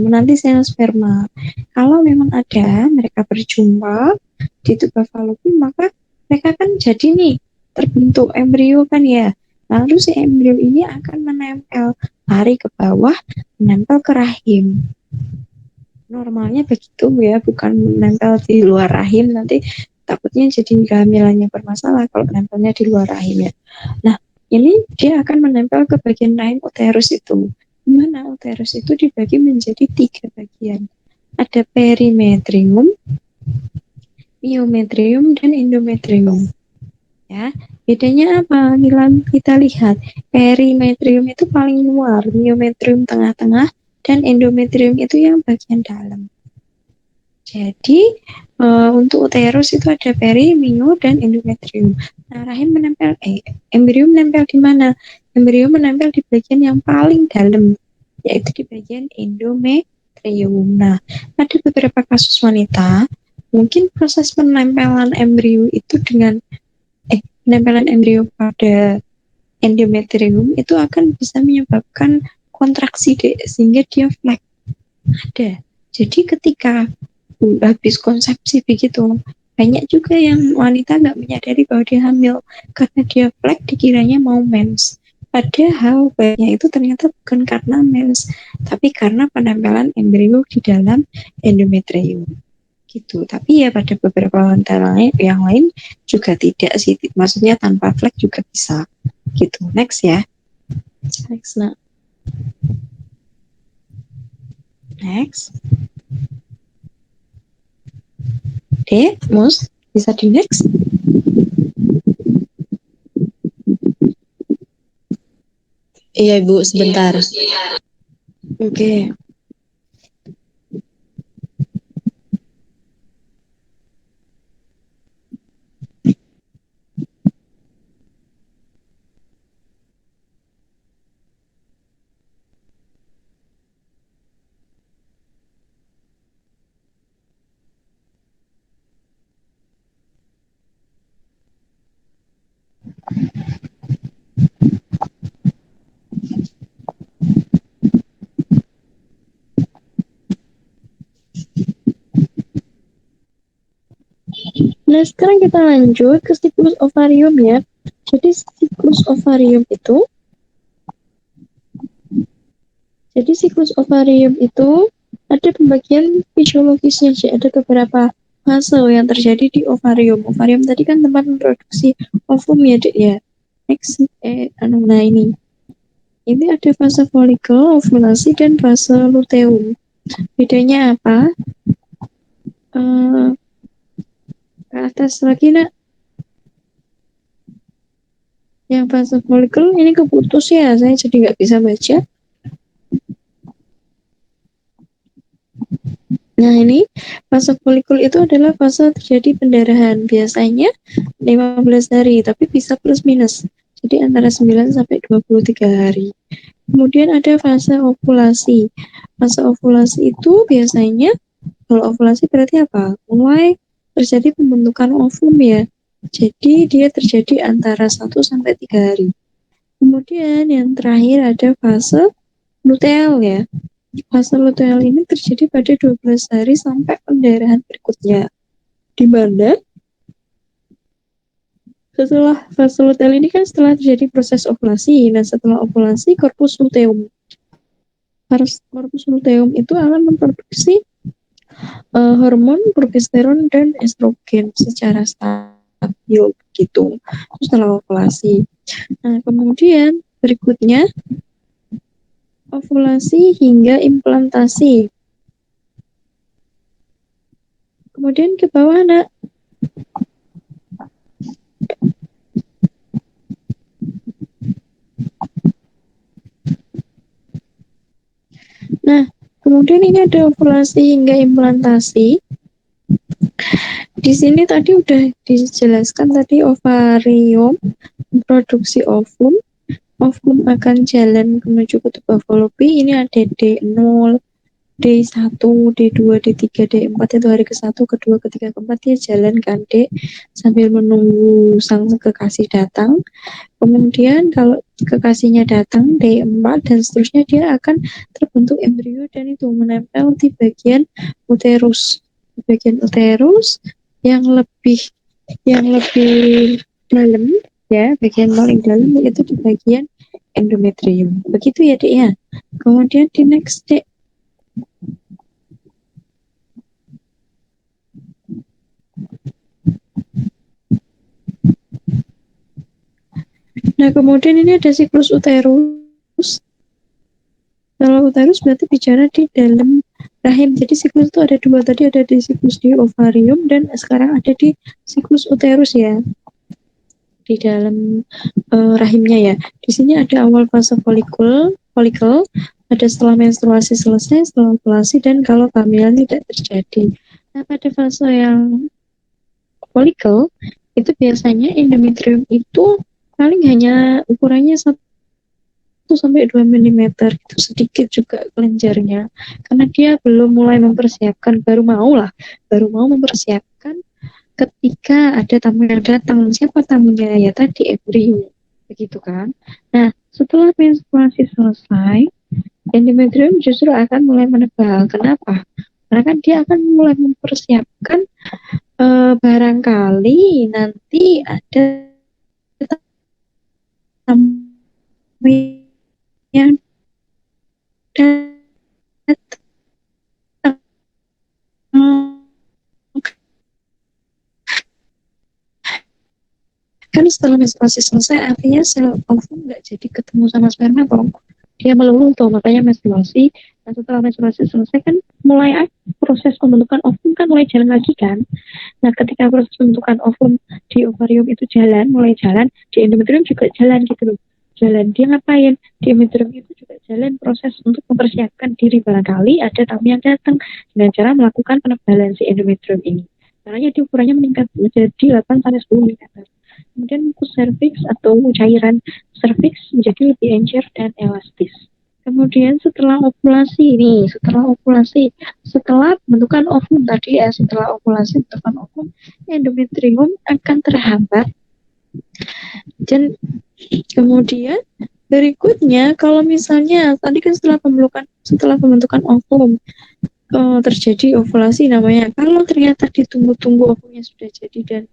menanti yang sperma. Kalau memang ada mereka berjumpa di tuba falopi, maka mereka kan jadi nih terbentuk embrio kan ya. Lalu si embrio ini akan menempel lari ke bawah, menempel ke rahim. Normalnya begitu ya, bukan menempel di luar rahim, nanti takutnya jadi kehamilannya bermasalah kalau menempelnya di luar rahim ya. Nah, ini dia akan menempel ke bagian rahim uterus itu. Dimana uterus itu dibagi menjadi 3 bagian. Ada perimetrium, miometrium, dan endometrium. Ya, bedanya apa? Kita lihat perimetrium itu paling luar, miometrium tengah-tengah, dan endometrium itu yang bagian dalam. Jadi untuk uterus itu ada peri, mio, dan endometrium. Nah, rahim menempel, embrio menempel di mana? Embrio menempel di bagian yang paling dalam, yaitu di bagian endometrium. Nah, ada beberapa kasus wanita, mungkin proses penempelan embrio itu dengan penempelan embrio pada endometrium itu akan bisa menyebabkan kontraksi sehingga dia flek. Ada. Jadi ketika habis konsepsi begitu, banyak juga yang wanita nggak menyadari bahwa dia hamil karena dia flek dikiranya mau mens. Padahal banyak itu ternyata bukan karena mens, tapi karena penempelan embrio di dalam endometrium. Gitu. Tapi ya pada beberapa wanita yang lain juga tidak sih, maksudnya tanpa flek juga bisa gitu. Next ya, next. Nah, next. Mus bisa di next. Iya Ibu, sebentar. Oke. Nah, sekarang kita lanjut ke siklus ovarium ya. Jadi siklus ovarium itu ada pembagian fisiologisnya sih, ada beberapa fase yang terjadi di ovarium. Ovarium tadi kan tempat memproduksi ovum ya, Dek ya. Next, nah ini. Ini ada fase folikel, ovulasi, dan fase luteum. Bedanya apa? Ke atas lagi, nak. Yang fase folikel ini keputus ya, saya jadi nggak bisa baca. Nah, ini fase folikul itu adalah fase terjadi pendarahan. Biasanya 15 hari, tapi bisa plus minus. Jadi antara 9 sampai 23 hari. Kemudian ada fase ovulasi. Fase ovulasi itu biasanya, kalau ovulasi berarti apa? Mulai terjadi pembentukan ovum ya. Jadi dia terjadi antara 1 sampai 3 hari. Kemudian yang terakhir ada fase luteal ya. Fase luteal ini terjadi pada 12 hari sampai pendarahan berikutnya. Di mana setelah fase luteal ini kan setelah terjadi proses ovulasi. Nah, setelah ovulasi korpus luteum. Korpus luteum itu akan memproduksi hormon progesteron dan estrogen secara stabil gitu. Setelah ovulasi. Nah, kemudian berikutnya ovulasi hingga implantasi. Kemudian ke bawah, nak. Nah, kemudian ini ada ovulasi hingga implantasi. Di sini tadi udah dijelaskan tadi ovarium produksi ovum, ovum akan jalan menuju kutub Buffalo P. Ini ada D0, D1, D2, D3, D4 itu hari ke-1, ke-2, ke-3, ke-4 dia jalan kan D sambil menunggu sang kekasih datang. Kemudian kalau kekasihnya datang D4 dan seterusnya dia akan terbentuk embrio dan itu menempel di bagian uterus. Di bagian uterus yang lebih dalam ya, bagian paling dalam yaitu di bagian endometrium. Begitu ya, Dek ya. Kemudian di next, Dek. Nah, kemudian ini ada siklus uterus. Kalau uterus berarti bicara di dalam rahim. Jadi siklus itu ada dua. Tadi ada di siklus di ovarium dan sekarang ada di siklus uterus ya. Di dalam rahimnya ya. Di sini ada awal fase folikel, ada setelah menstruasi selesai, setelah ovulasi, dan kalau kehamilan tidak terjadi. Nah, pada fase yang folikel itu biasanya endometrium itu paling hanya ukurannya 1 sampai 2 mm, itu sedikit juga kelenjarnya karena dia belum mulai mempersiapkan, baru mau mempersiapkan ketika ada tamu yang datang. Siapa tamunya? Ya tadi embrio, begitu kan. Nah, setelah menstruasi selesai, endometrium justru akan mulai menebal. Kenapa? Karena kan dia akan mulai mempersiapkan barangkali nanti ada tamu yang datang. Kan setelah menstruasi selesai artinya sel ovum nggak jadi ketemu sama sperma toh, dia melulu tuh, makanya menstruasi. Nah, setelah menstruasi selesai kan mulai proses pembentukan ovum kan mulai jalan lagi kan. Nah, ketika proses pembentukan ovum di ovarium itu mulai jalan, di endometrium juga jalan gitu loh. Jalan, dia ngapain? Di endometrium itu juga jalan proses untuk mempersiapkan diri barangkali ada tamu yang datang dengan cara melakukan penebalan si endometrium ini. Caranya di ukurannya meningkat menjadi 8-10 mm. Kemudian mukus serviks atau cairan serviks menjadi lebih encer dan elastis. Kemudian setelah ovulasi, setelah bentukan ovum tadi ya, setelah ovulasi bentukan ovum, endometrium akan terhambat. Dan kemudian berikutnya, kalau misalnya tadi kan setelah pembentukan ovum terjadi ovulasi namanya. Kalau ternyata ditunggu-tunggu ovumnya sudah jadi dan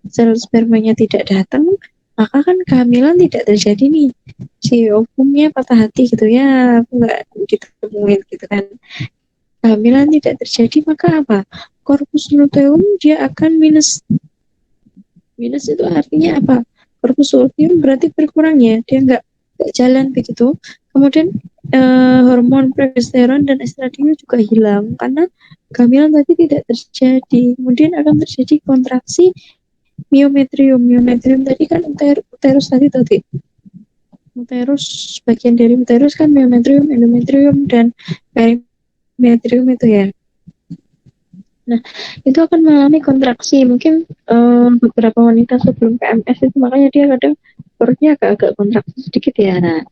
sel spermanya tidak datang, maka kan kehamilan tidak terjadi nih. Si ovumnya patah hati gitu ya, aku nggak ditemuin gitu kan. Kehamilan tidak terjadi, maka apa? Corpus luteum dia akan minus. Minus itu artinya apa? Corpus luteum berarti berkurang ya, dia nggak jalan begitu. Kemudian hormon progesteron dan estradiol juga hilang karena kehamilan tadi tidak terjadi. Kemudian akan terjadi kontraksi miometrium tadi kan uterus tadi uterus, bagian dari uterus kan miometrium, endometrium, dan perimetrium itu ya. Nah, itu akan mengalami kontraksi. Mungkin beberapa wanita sebelum PMS itu makanya dia kadang perutnya agak-agak kontraksi sedikit ya. Nah,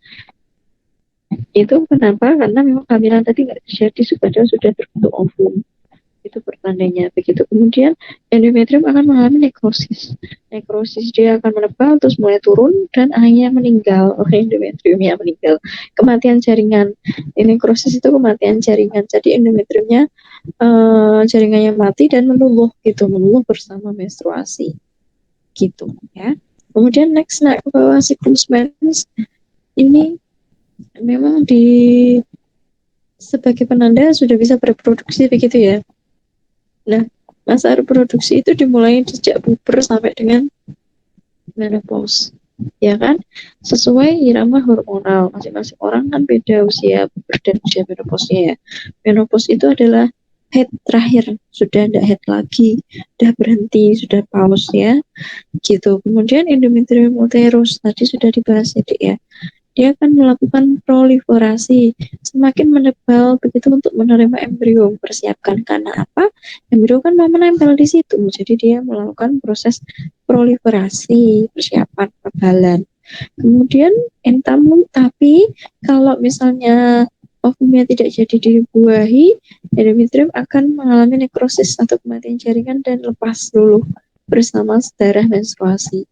itu kenapa? Karena memang kehamilan tadi nggak terjadi, sudah terbentuk ovum. Itu pertandanya begitu. Kemudian endometrium akan mengalami nekrosis. Dia akan menebal terus mulai turun dan akhirnya meninggal. Endometriumnya meninggal. Kematian jaringan. Nekrosis itu kematian jaringan. Jadi endometriumnya jaringannya mati dan meluluh bersama menstruasi. Gitu ya. Kemudian next naik ke bawah siklus mens. Ini memang sebagai penanda sudah bisa bereproduksi begitu ya. Nah, masa reproduksi itu dimulai sejak puber sampai dengan menopause, ya kan? Sesuai irama hormonal. Masing-masing orang kan beda usia puber dan usia menopause-nya ya. Menopause itu adalah head terakhir, sudah tidak head lagi, sudah berhenti, sudah pause ya, gitu. Kemudian endometrium uterus tadi sudah dibahas ya, Dek ya. dia akan melakukan proliferasi semakin menebal begitu untuk menerima embrio. Persiapkan karena apa? Embrio kan mau menempel di situ, jadi dia melakukan proses proliferasi, persiapan penebalan. Kemudian entamu, tapi kalau misalnya ovumnya tidak jadi dibuahi, endometrium akan mengalami nekrosis atau kematian jaringan dan lepas dulu bersama darah menstruasi.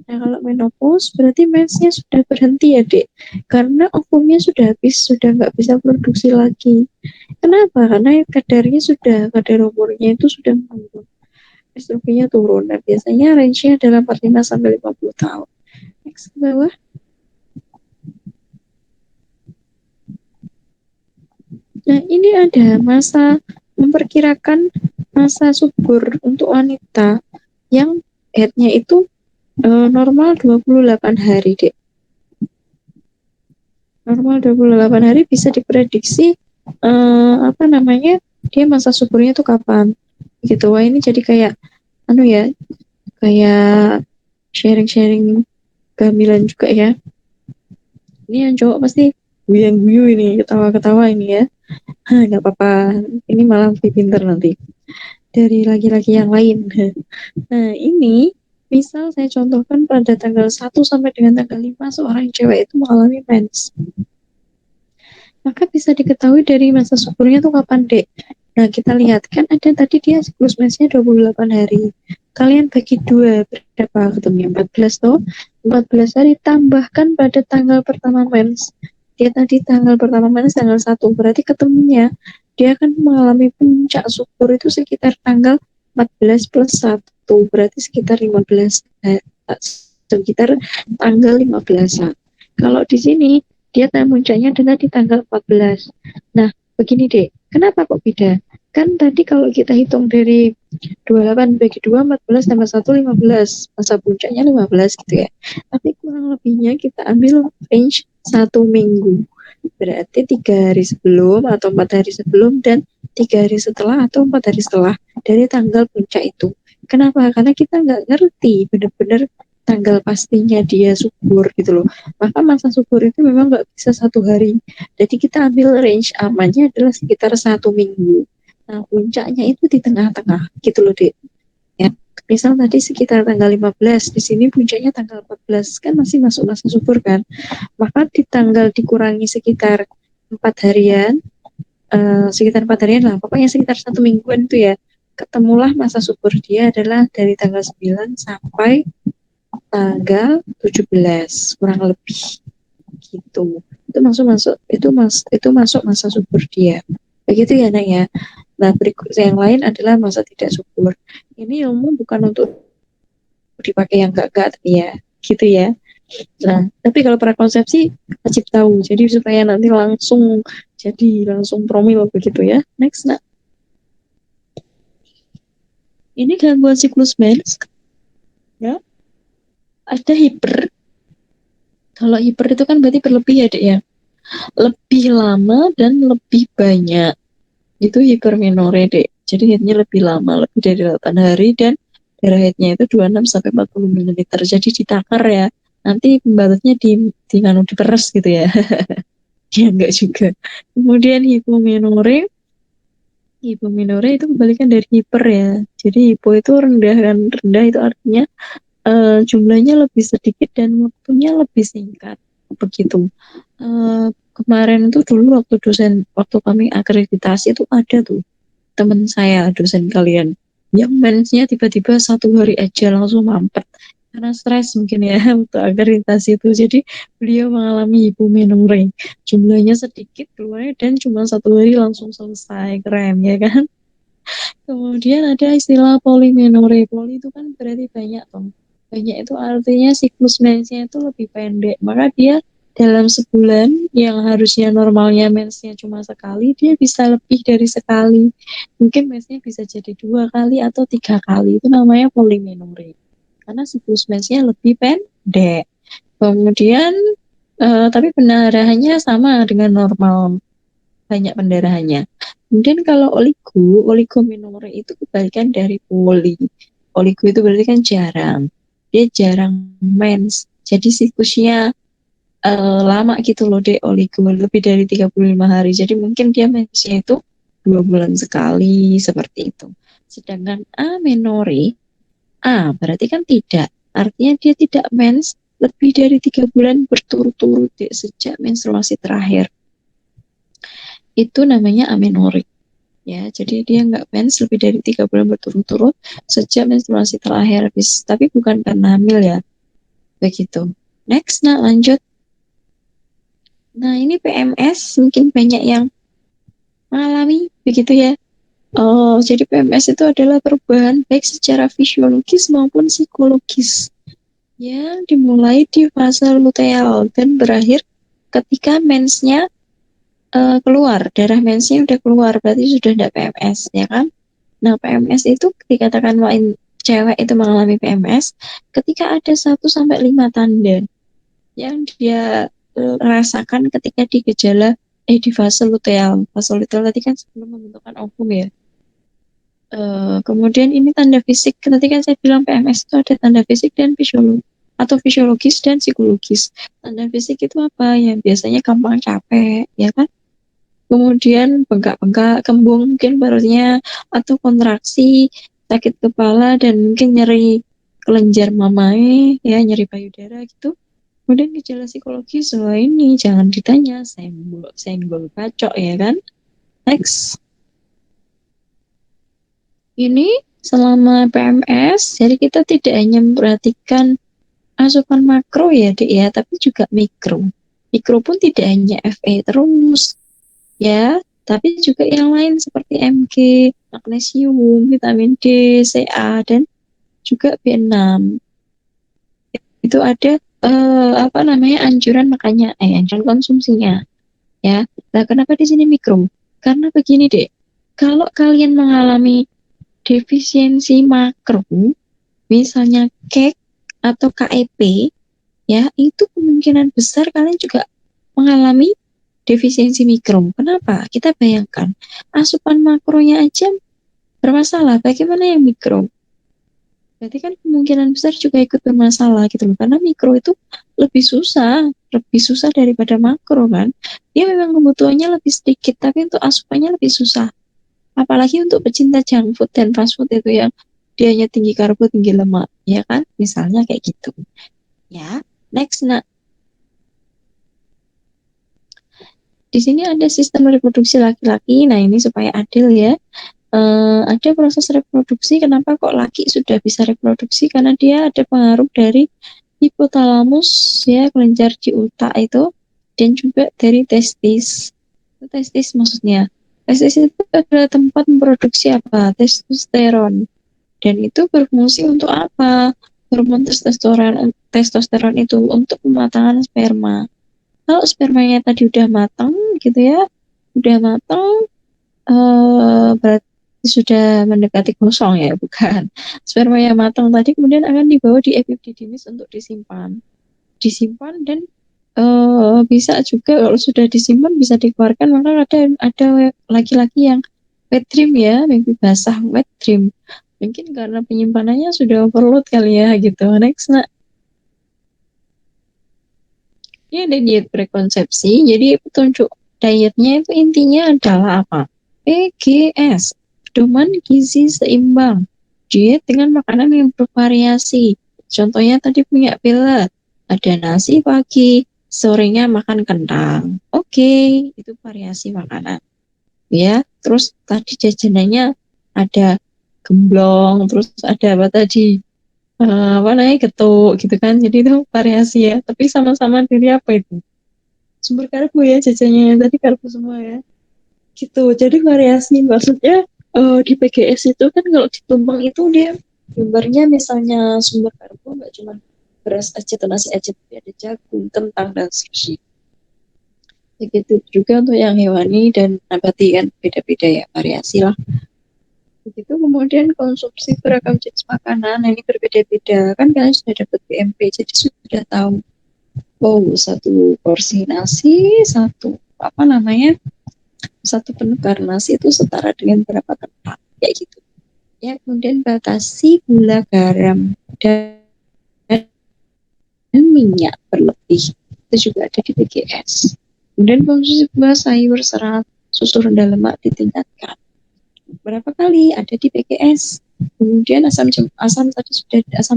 Nah, kalau menopause berarti mensnya sudah berhenti ya, Dek. Karena ovumnya sudah habis, sudah nggak bisa produksi lagi. Kenapa? Karena kadar umurnya itu sudah menurun. Estrogennya turun. Nah, biasanya range-nya adalah 45 sampai 50 tahun. Next ke bawah. Nah, ini ada memperkirakan masa subur untuk wanita yang headnya itu normal 28 hari, Dek. Normal 28 hari bisa diprediksi dia masa suburnya itu kapan. Gitu. Wah, ini jadi kayak kayak sharing-sharing kehamilan juga ya. Ini yang cowok pasti guyu ini, ketawa-ketawa ini ya. Nggak apa-apa, ini malah lebih pinter nanti dari laki-laki yang lain. Nah, ini misal saya contohkan pada tanggal 1 sampai dengan tanggal 5 seorang cewek itu mengalami mens. Maka bisa diketahui dari masa suburnya tuh kapan, Dek. Nah, kita lihat kan ada tadi dia siklus mensnya 28 hari. Kalian bagi 2 berapa ketemunya? 14 toh? 14 hari tambahkan pada tanggal pertama mens. Dia tadi tanggal pertama mens tanggal 1, berarti ketemunya dia akan mengalami puncak subur itu sekitar tanggal 14 plus 1, berarti sekitar 15 sekitar tanggal 15-an. Kalau di sini dia puncaknya adalah di tanggal 14. Nah, begini deh, kenapa kok beda? Kan tadi kalau kita hitung dari 28 bagi 2, 14 tambah 1, 15. Masa puncaknya 15 gitu ya. Tapi kurang lebihnya kita ambil range 1 minggu. Berarti 3 hari sebelum atau 4 hari sebelum dan 3 hari setelah atau 4 hari setelah dari tanggal puncak itu. Kenapa? Karena kita nggak ngerti benar-benar tanggal pastinya dia subur gitu loh. Maka masa subur itu memang nggak bisa 1 hari. Jadi kita ambil range amannya adalah sekitar 1 minggu. Nah, puncaknya itu di tengah-tengah gitu loh, Dek. Ya, misal tadi sekitar tanggal 15, di sini puncaknya tanggal 14, kan masih masuk masa subur kan. Maka di tanggal dikurangi sekitar 4 harian, sekitar 4 harian lah, pokoknya sekitar 1 mingguan itu ya, ketemulah masa subur dia adalah dari tanggal 9 sampai tanggal 17 kurang lebih gitu. Itu masuk masa subur dia. Begitu ya, Nak ya. Nah, berikut yang lain adalah masa tidak subur. Ini ilmu bukan untuk dipakai yang enggak ya, gitu ya. Nah, tapi kalau prakonsepsi wajib tahu. Jadi supaya nanti langsung promil begitu ya. Next, Nak. Ini gangguan siklus mens. Ya. Ada hiper. Kalau hiper itu kan berarti berlebih ya, Dek ya. Lebih lama dan lebih banyak. Itu hipermenore, Dek. Jadi headnya lebih lama, lebih dari 8 hari dan darah headnya itu 26 sampai 40 ml. Jadi ditakar ya. Nanti pembatasnya diperes gitu ya. Ya enggak juga. Kemudian hipomenore. Hipomenore itu kebalikan dari hiper ya. Jadi hipo itu rendah kan. Rendah itu artinya jumlahnya lebih sedikit dan waktunya lebih singkat. Begitu. Kemarin itu dulu waktu kami akreditasi itu ada tuh teman saya dosen kalian yang mensnya tiba-tiba 1 hari aja langsung mampet karena stres mungkin ya untuk akreditasi itu. Jadi beliau mengalami hipomenore, jumlahnya sedikit keluarnya dan cuma 1 hari langsung selesai, keren ya kan. Kemudian ada istilah polimenore. Poli itu kan berarti banyak toh. Banyak itu artinya siklus mensnya itu lebih pendek. Maka dia dalam sebulan yang harusnya normalnya mensnya cuma sekali, dia bisa lebih dari sekali. Mungkin mensnya bisa jadi 2 kali atau 3 kali. Itu namanya polimenore. Karena siklus mensnya lebih pendek. Kemudian tapi pendarahannya sama dengan normal, banyak pendarahannya. Kemudian kalau oligomenore itu kebalikan dari poli. Oligo itu berarti kan jarang. Dia jarang mens. Jadi siklusnya lama gitu loh dek oligo, lebih dari 35 hari. Jadi mungkin dia mensnya itu 2 bulan sekali seperti itu. Sedangkan amenorrhea, berarti kan tidak. Artinya dia tidak mens lebih dari 3 bulan berturut-turut dek, sejak menstruasi terakhir. Itu namanya amenorrhea. Ya, jadi dia nggak mens lebih dari 3 bulan berturut-turut sejak menstruasi terakhir. Tapi bukan karena hamil ya. Begitu. Next, nah lanjut. Nah, ini PMS mungkin banyak yang mengalami begitu ya. Oh, jadi PMS itu adalah perubahan baik secara fisiologis maupun psikologis yang dimulai di fase luteal dan berakhir ketika mensnya keluar, darah mensnya udah keluar, berarti sudah tidak PMS, ya kan? Nah, PMS itu dikatakan cewek itu mengalami PMS ketika ada 1 sampai 5 tanda yang dia rasakan ketika di gejala di fase luteal. Fase luteal tadi kan sebelum membentukkan ovum ya. Kemudian ini tanda fisik. Tadi kan saya bilang PMS itu ada tanda fisik dan fisiologis dan psikologis. Tanda fisik itu apa? Yang biasanya gampang capek, ya kan? Kemudian bengkak-bengkak, kembung mungkin perutnya, atau kontraksi, sakit kepala, dan mungkin nyeri kelenjar mamae, ya nyeri payudara gitu. Kemudian gejala psikologis, wah ini jangan ditanya, senggol kacok ya kan. Next. Ini selama PMS, jadi kita tidak hanya memperhatikan asupan makro ya dek ya, tapi juga mikro. Mikro pun tidak hanya FE terus ya, tapi juga yang lain seperti Mg, magnesium, vitamin D, Ca, dan juga B6. Itu ada anjuran konsumsinya ya. Nah, kenapa di sini mikro? Karena begini deh, kalau kalian mengalami defisiensi makro, misalnya KEK atau KEP, ya itu kemungkinan besar kalian juga mengalami defisiensi mikro. Kenapa? Kita bayangkan asupan makronya aja bermasalah, bagaimana yang mikro? Berarti kan kemungkinan besar juga ikut bermasalah gitu loh. Karena mikro itu lebih susah daripada makro kan. Dia memang kebutuhannya lebih sedikit, tapi untuk asupannya lebih susah. Apalagi untuk pecinta junk food dan fast food itu yang dianya tinggi karbo, tinggi lemak, ya kan? Misalnya kayak gitu. Ya, next nak. Di sini ada sistem reproduksi laki-laki. Nah, ini supaya adil ya. Ada proses reproduksi. Kenapa kok laki sudah bisa reproduksi? Karena dia ada pengaruh dari hipotalamus ya, kelenjar di otak itu, dan juga dari testis. Testis maksudnya. Testis itu adalah tempat memproduksi apa? Testosteron. Dan itu berfungsi untuk apa? Hormon testosteron itu untuk pematangan sperma. Kalau spermanya tadi udah matang gitu ya, udah matang, berarti sudah mendekati gosong ya, bukan. Sperma yang matang tadi kemudian akan dibawa di epididymis untuk disimpan dan bisa juga kalau sudah disimpan bisa dikeluarkan. Maka ada laki-laki yang wet dream ya, mimpi basah wet dream. Mungkin karena penyimpanannya sudah overload kali ya gitu. Next nak. Ini ada diet prekonsepsi. Jadi petunjuk dietnya itu intinya adalah apa? PGS, pedoman gizi seimbang. Diet dengan makanan yang bervariasi. Contohnya tadi punya Bella, ada nasi pagi, sorenya makan kentang. Oke, itu variasi makanan. Ya, terus tadi jajanannya ada gemblong, terus ada apa tadi? Apa namanya getuk gitu kan, jadi itu variasi ya, tapi sama-sama dari apa itu sumber karbo ya, jajannya tadi karbo semua ya gitu, jadi variasi maksudnya. Di PGS itu kan kalau ditumpang itu dia gambarnya misalnya sumber karbo nggak cuma beras aja atau nasi aja, tapi ada jagung, kentang, dan seterusnya. Begitu juga untuk yang hewani dan nabati kan beda-beda ya, variasi lah. Begitu kemudian konsumsi beragam jenis makanan, nah ini berbeda-beda kan, kalian sudah dapat BMP jadi sudah tahu, satu porsi nasi, satu penukar nasi itu setara dengan berapa kentang kayak gitu ya. Kemudian batasi gula, garam, dan minyak berlebih itu juga ada di PGS. Kemudian konsumsi buah, sayur, serat, susu rendah lemak ditingkatkan. Berapa kali ada di PGS? Kemudian asam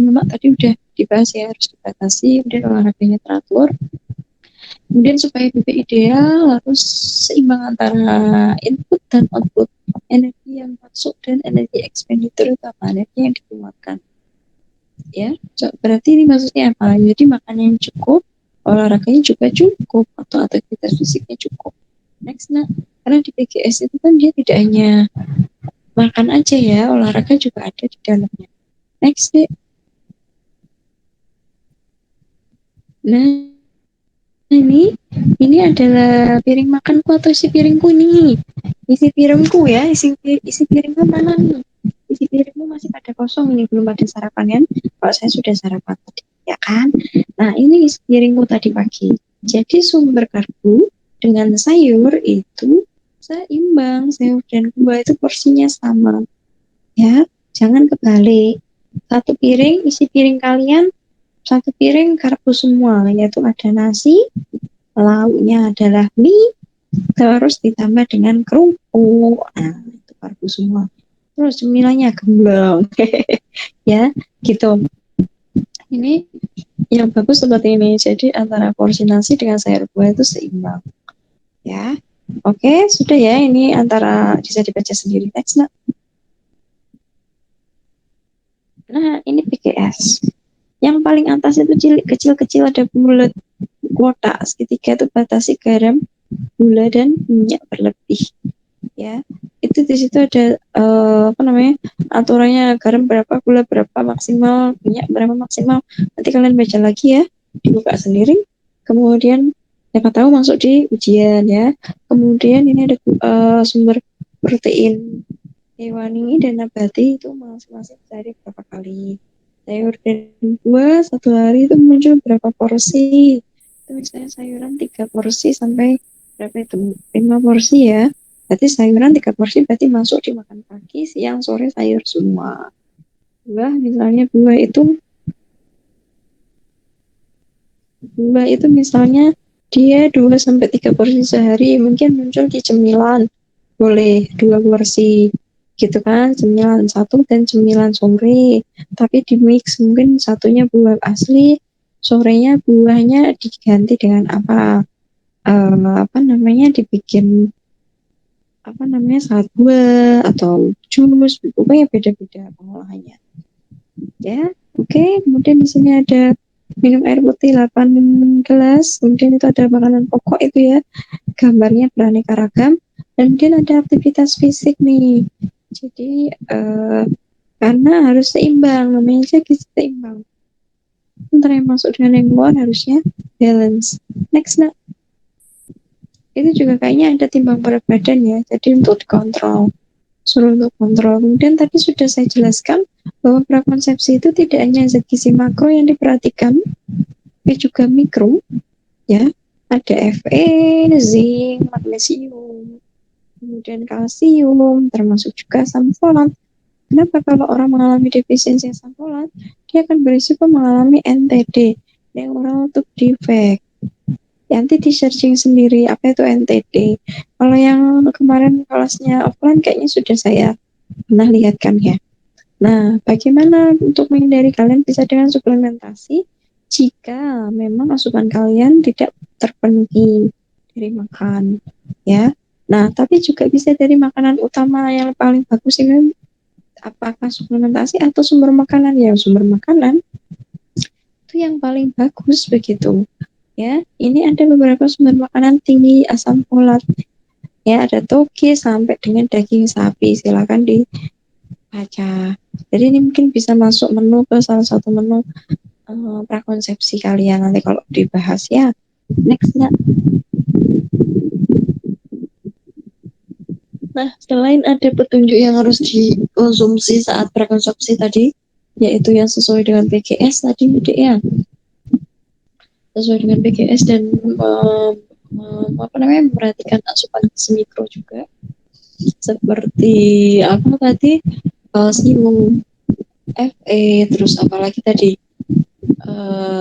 lemak tadi udah dibahas ya, harus dibatasi. Kemudian olahraganya teratur. Kemudian supaya BB ideal harus seimbang antara input dan output, energi yang masuk dan energi expenditure itu apa, energi yang dikeluarkan. Ya, berarti ini maksudnya apa? Jadi makan yang cukup, olahraganya juga cukup, atau aktivitas fisiknya cukup. Next, nah, karena di PGS itu kan dia tidak hanya makan aja ya, olahraga juga ada di dalamnya. Next deh. Nah, ini adalah piring makanku atau isi piringku nih. Isi piringku ya, isi piringku mana nih? Isi piringmu masih pada kosong nih, belum ada sarapan kan? Kalau saya sudah sarapan tadi, ya kan? Nah, ini isi piringku tadi pagi. Jadi sumber karbo dengan sayur itu seimbang, sayur dan buah itu porsinya sama. Ya, jangan kebalik. Satu piring, isi piring kalian satu piring karbo semua, yaitu ada nasi, lauknya adalah mie, terus ditambah dengan kerupuk. Nah, itu karbo semua. Terus cemilannya gemblang. Ya, gitu. Ini yang bagus seperti ini. Jadi antara porsi nasi dengan sayur buah itu seimbang. Ya. Oke, sudah ya. Ini antara bisa dibaca sendiri. Next, nah, ini PGS. Yang paling atas itu kecil-kecil ada bulat kotak, segitiga itu batasi garam, gula dan minyak berlebih. Ya, itu di situ ada aturannya, garam berapa, gula berapa maksimal, minyak berapa maksimal. Nanti kalian baca lagi ya, dibuka sendiri. Kemudian siapa tahu masuk di ujian ya. Kemudian ini ada sumber protein hewani dan nabati itu masing-masing sehari berapa kali. Sayur dan buah satu hari itu muncul berapa porsi. Itu misalnya sayuran 3 porsi sampai berapa itu? 5 porsi ya. Berarti sayuran 3 porsi berarti masuk dimakan pagi, siang, sore sayur semua. Buah itu misalnya dia 2 sampai 3 porsi sehari, mungkin muncul di cemilan. Boleh 2 porsi gitu kan, cemilan satu dan cemilan sore, tapi di mix mungkin satunya buah asli, sorenya buahnya diganti dengan dibikin salad buah atau jus, pokoknya beda-beda pengolahannya ya. Oke, kemudian di sini ada minum air putih 8 gelas, kemudian itu ada makanan pokok itu ya, gambarnya beraneka ragam, dan kemudian ada aktivitas fisik nih. Jadi karena harus seimbang, namanya aja seimbang. Antara yang masuk dengan yang keluar harusnya balance. Next, nak. Itu juga kayaknya ada timbang berat badan ya, jadi untuk dikontrol. Suruh untuk kontrol. Kemudian tadi sudah saya jelaskan bahwa prakonsepsi itu tidak hanya zat gizi makro yang diperhatikan, tapi juga mikro, ya. Ada Fe, zinc, magnesium, kemudian kalsium, termasuk juga asam folat. Kenapa kalau orang mengalami defisiensi asam folat, dia akan berisiko mengalami NTD, neural tube defect. Nanti di searching sendiri apa itu NTD. Kalau yang kemarin kelasnya offline kayaknya sudah saya pernah lihatkan ya. Nah, bagaimana untuk menghindari? Kalian bisa dengan suplementasi jika memang asupan kalian tidak terpenuhi dari makan, ya. Nah, tapi juga bisa dari makanan utama yang paling bagus ini, apakah suplementasi atau sumber makanan? Ya, sumber makanan itu yang paling bagus begitu. Ya, ini ada beberapa sumber makanan tinggi asam folat. Ya, ada toge sampai dengan daging sapi. Silakan dibaca. Jadi ini mungkin bisa masuk menu ke salah satu menu prakonsepsi kalian nanti kalau dibahas ya. Next, nak. Nah, selain ada petunjuk yang harus dikonsumsi saat prakonsepsi tadi, yaitu yang sesuai dengan PGS tadi, ya, sesuai dengan PGS dan memperhatikan asupan gizi mikro juga, seperti apa tadi, kalsium, Fe, terus apalagi tadi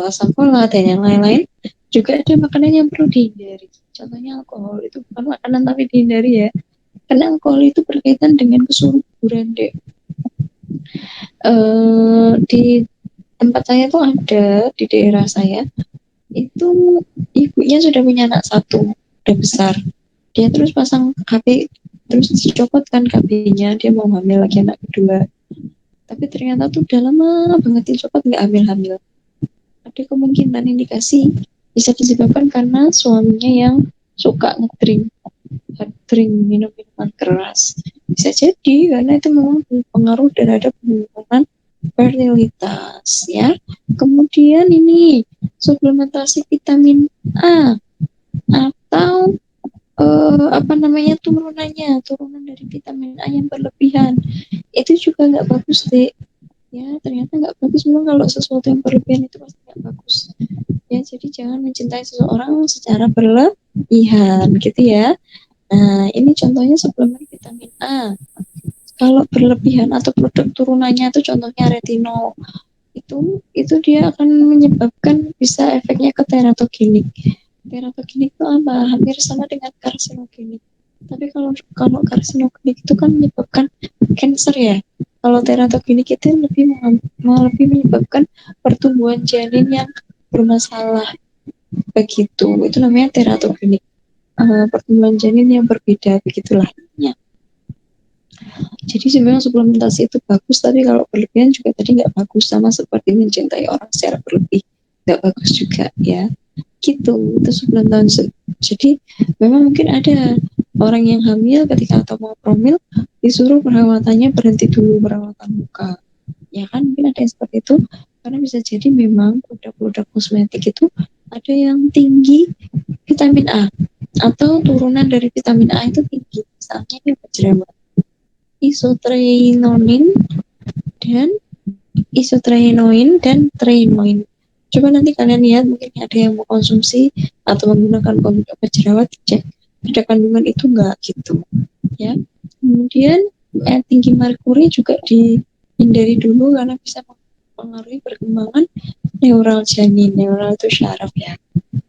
asam folat dan yang lain-lain. Juga ada makanan yang perlu dihindari. Contohnya alkohol itu bukan makanan tapi dihindari ya. Karena alkohol itu berkaitan dengan kesuburan deh. Di tempat saya tuh ada di daerah saya itu ibunya sudah punya anak satu, udah besar. Dia terus pasang KB, terus dicopot kan KB-nya, dia mau hamil lagi anak kedua. Tapi ternyata tuh udah lama banget dicopot nggak hamil-hamil. Ada kemungkinan indikasi bisa disebabkan karena suaminya yang suka ngedrink, minum minuman keras. Bisa jadi karena itu memang berpengaruh terhadap hubungan fertilitas ya. Kemudian ini suplementasi vitamin A atau apa namanya turunan dari vitamin A yang berlebihan itu juga nggak bagus deh ya, ternyata nggak bagus. Memang kalau sesuatu yang berlebihan itu pasti nggak bagus ya, jadi jangan mencintai seseorang secara berlebihan gitu ya. Nah ini contohnya suplemen vitamin A kalau berlebihan atau produk turunannya itu contohnya retinol, itu dia akan menyebabkan bisa efeknya ke teratogenik. Teratogenik itu apa? Hampir sama dengan karsinogenik. Tapi kalau kalau karsinogenik itu kan menyebabkan cancer ya. Kalau teratogenik itu lebih menyebabkan pertumbuhan janin yang bermasalah. Begitu. Itu namanya teratogenik. Pertumbuhan janin yang berbeda begitulah. Ya. Jadi sebenarnya suplementasi itu bagus, tapi kalau berlebihan juga tadi nggak bagus, sama seperti mencintai orang secara berlebih, nggak bagus juga ya. Gitu, itu suplementasi. Jadi memang mungkin ada orang yang hamil ketika atau mau promil disuruh perawatannya berhenti dulu perawatan muka. Ya kan mungkin ada yang seperti itu karena bisa jadi memang produk-produk kosmetik itu ada yang tinggi vitamin A atau turunan dari vitamin A itu tinggi. Misalnya yang jerawat dan isotretinoin dan treinoin. Coba nanti kalian lihat, mungkin ada yang mau konsumsi atau menggunakan produk obat jerawat, cek ada kandungan itu enggak gitu ya. Kemudian tinggi merkuri juga dihindari dulu karena bisa mempengaruhi perkembangan neural janin. Neural itu syaraf ya.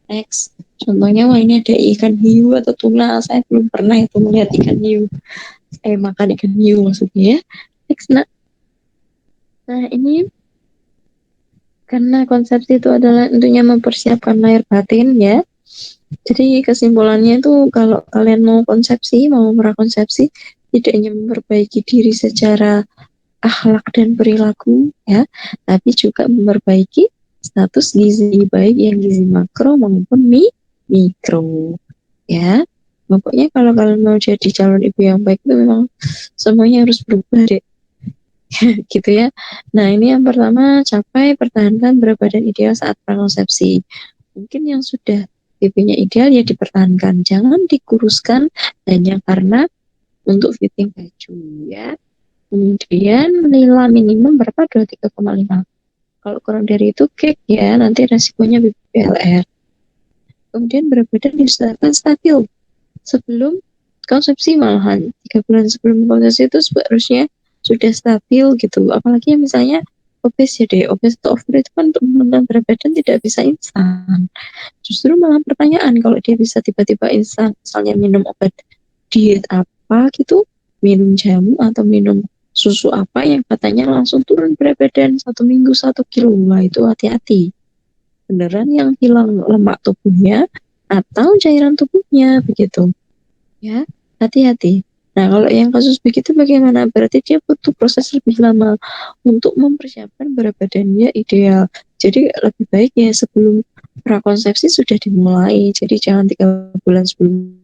Next, contohnya wah ini ada ikan hiu atau tuna, saya belum pernah itu melihat ikan hiu. Makan ikan hiu maksudnya ya. Next, nah ini karena konsepsi itu adalah tentunya mempersiapkan lahir batin ya. Jadi kesimpulannya itu kalau kalian mau konsepsi, mau prakonsepsi, tidak hanya memperbaiki diri secara akhlak dan perilaku ya, tapi juga memperbaiki status gizi baik yang gizi makro maupun mikro ya. Pokoknya kalau kalian mau jadi calon ibu yang baik itu memang semuanya harus berubah deh. Gitu ya. Nah, ini yang pertama, capai pertahankan berat badan ideal saat prakonsepsi. Mungkin yang sudah BB-nya ideal ya dipertahankan, jangan dikuruskan hanya karena untuk fitting baju ya. Kemudian nilai minimum berapa? 23,5. Kalau kurang dari itu cake ya, nanti resikonya BBLR. Kemudian berat badan diusahakan stabil sebelum konsepsi, malahan 3 bulan sebelum konsepsi itu seharusnya sudah stabil gitu. Apalagi yang misalnya obes ya deh, obes atau over itu kan untuk menurunkan berat badan tidak bisa instan. Justru malah pertanyaan kalau dia bisa tiba-tiba instan, misalnya minum obat diet apa gitu, minum jamu atau minum susu apa yang katanya langsung turun berat badan 1 minggu 1 kilo, nah itu hati-hati. Beneran yang hilang lemak tubuhnya atau cairan tubuhnya begitu. Ya, hati-hati. Nah, kalau yang kasus begitu bagaimana? Berarti dia butuh proses lebih lama untuk mempersiapkan berat badannya ideal. Jadi lebih baik ya sebelum prakonsepsi sudah dimulai. Jadi jangan 3 bulan sebelum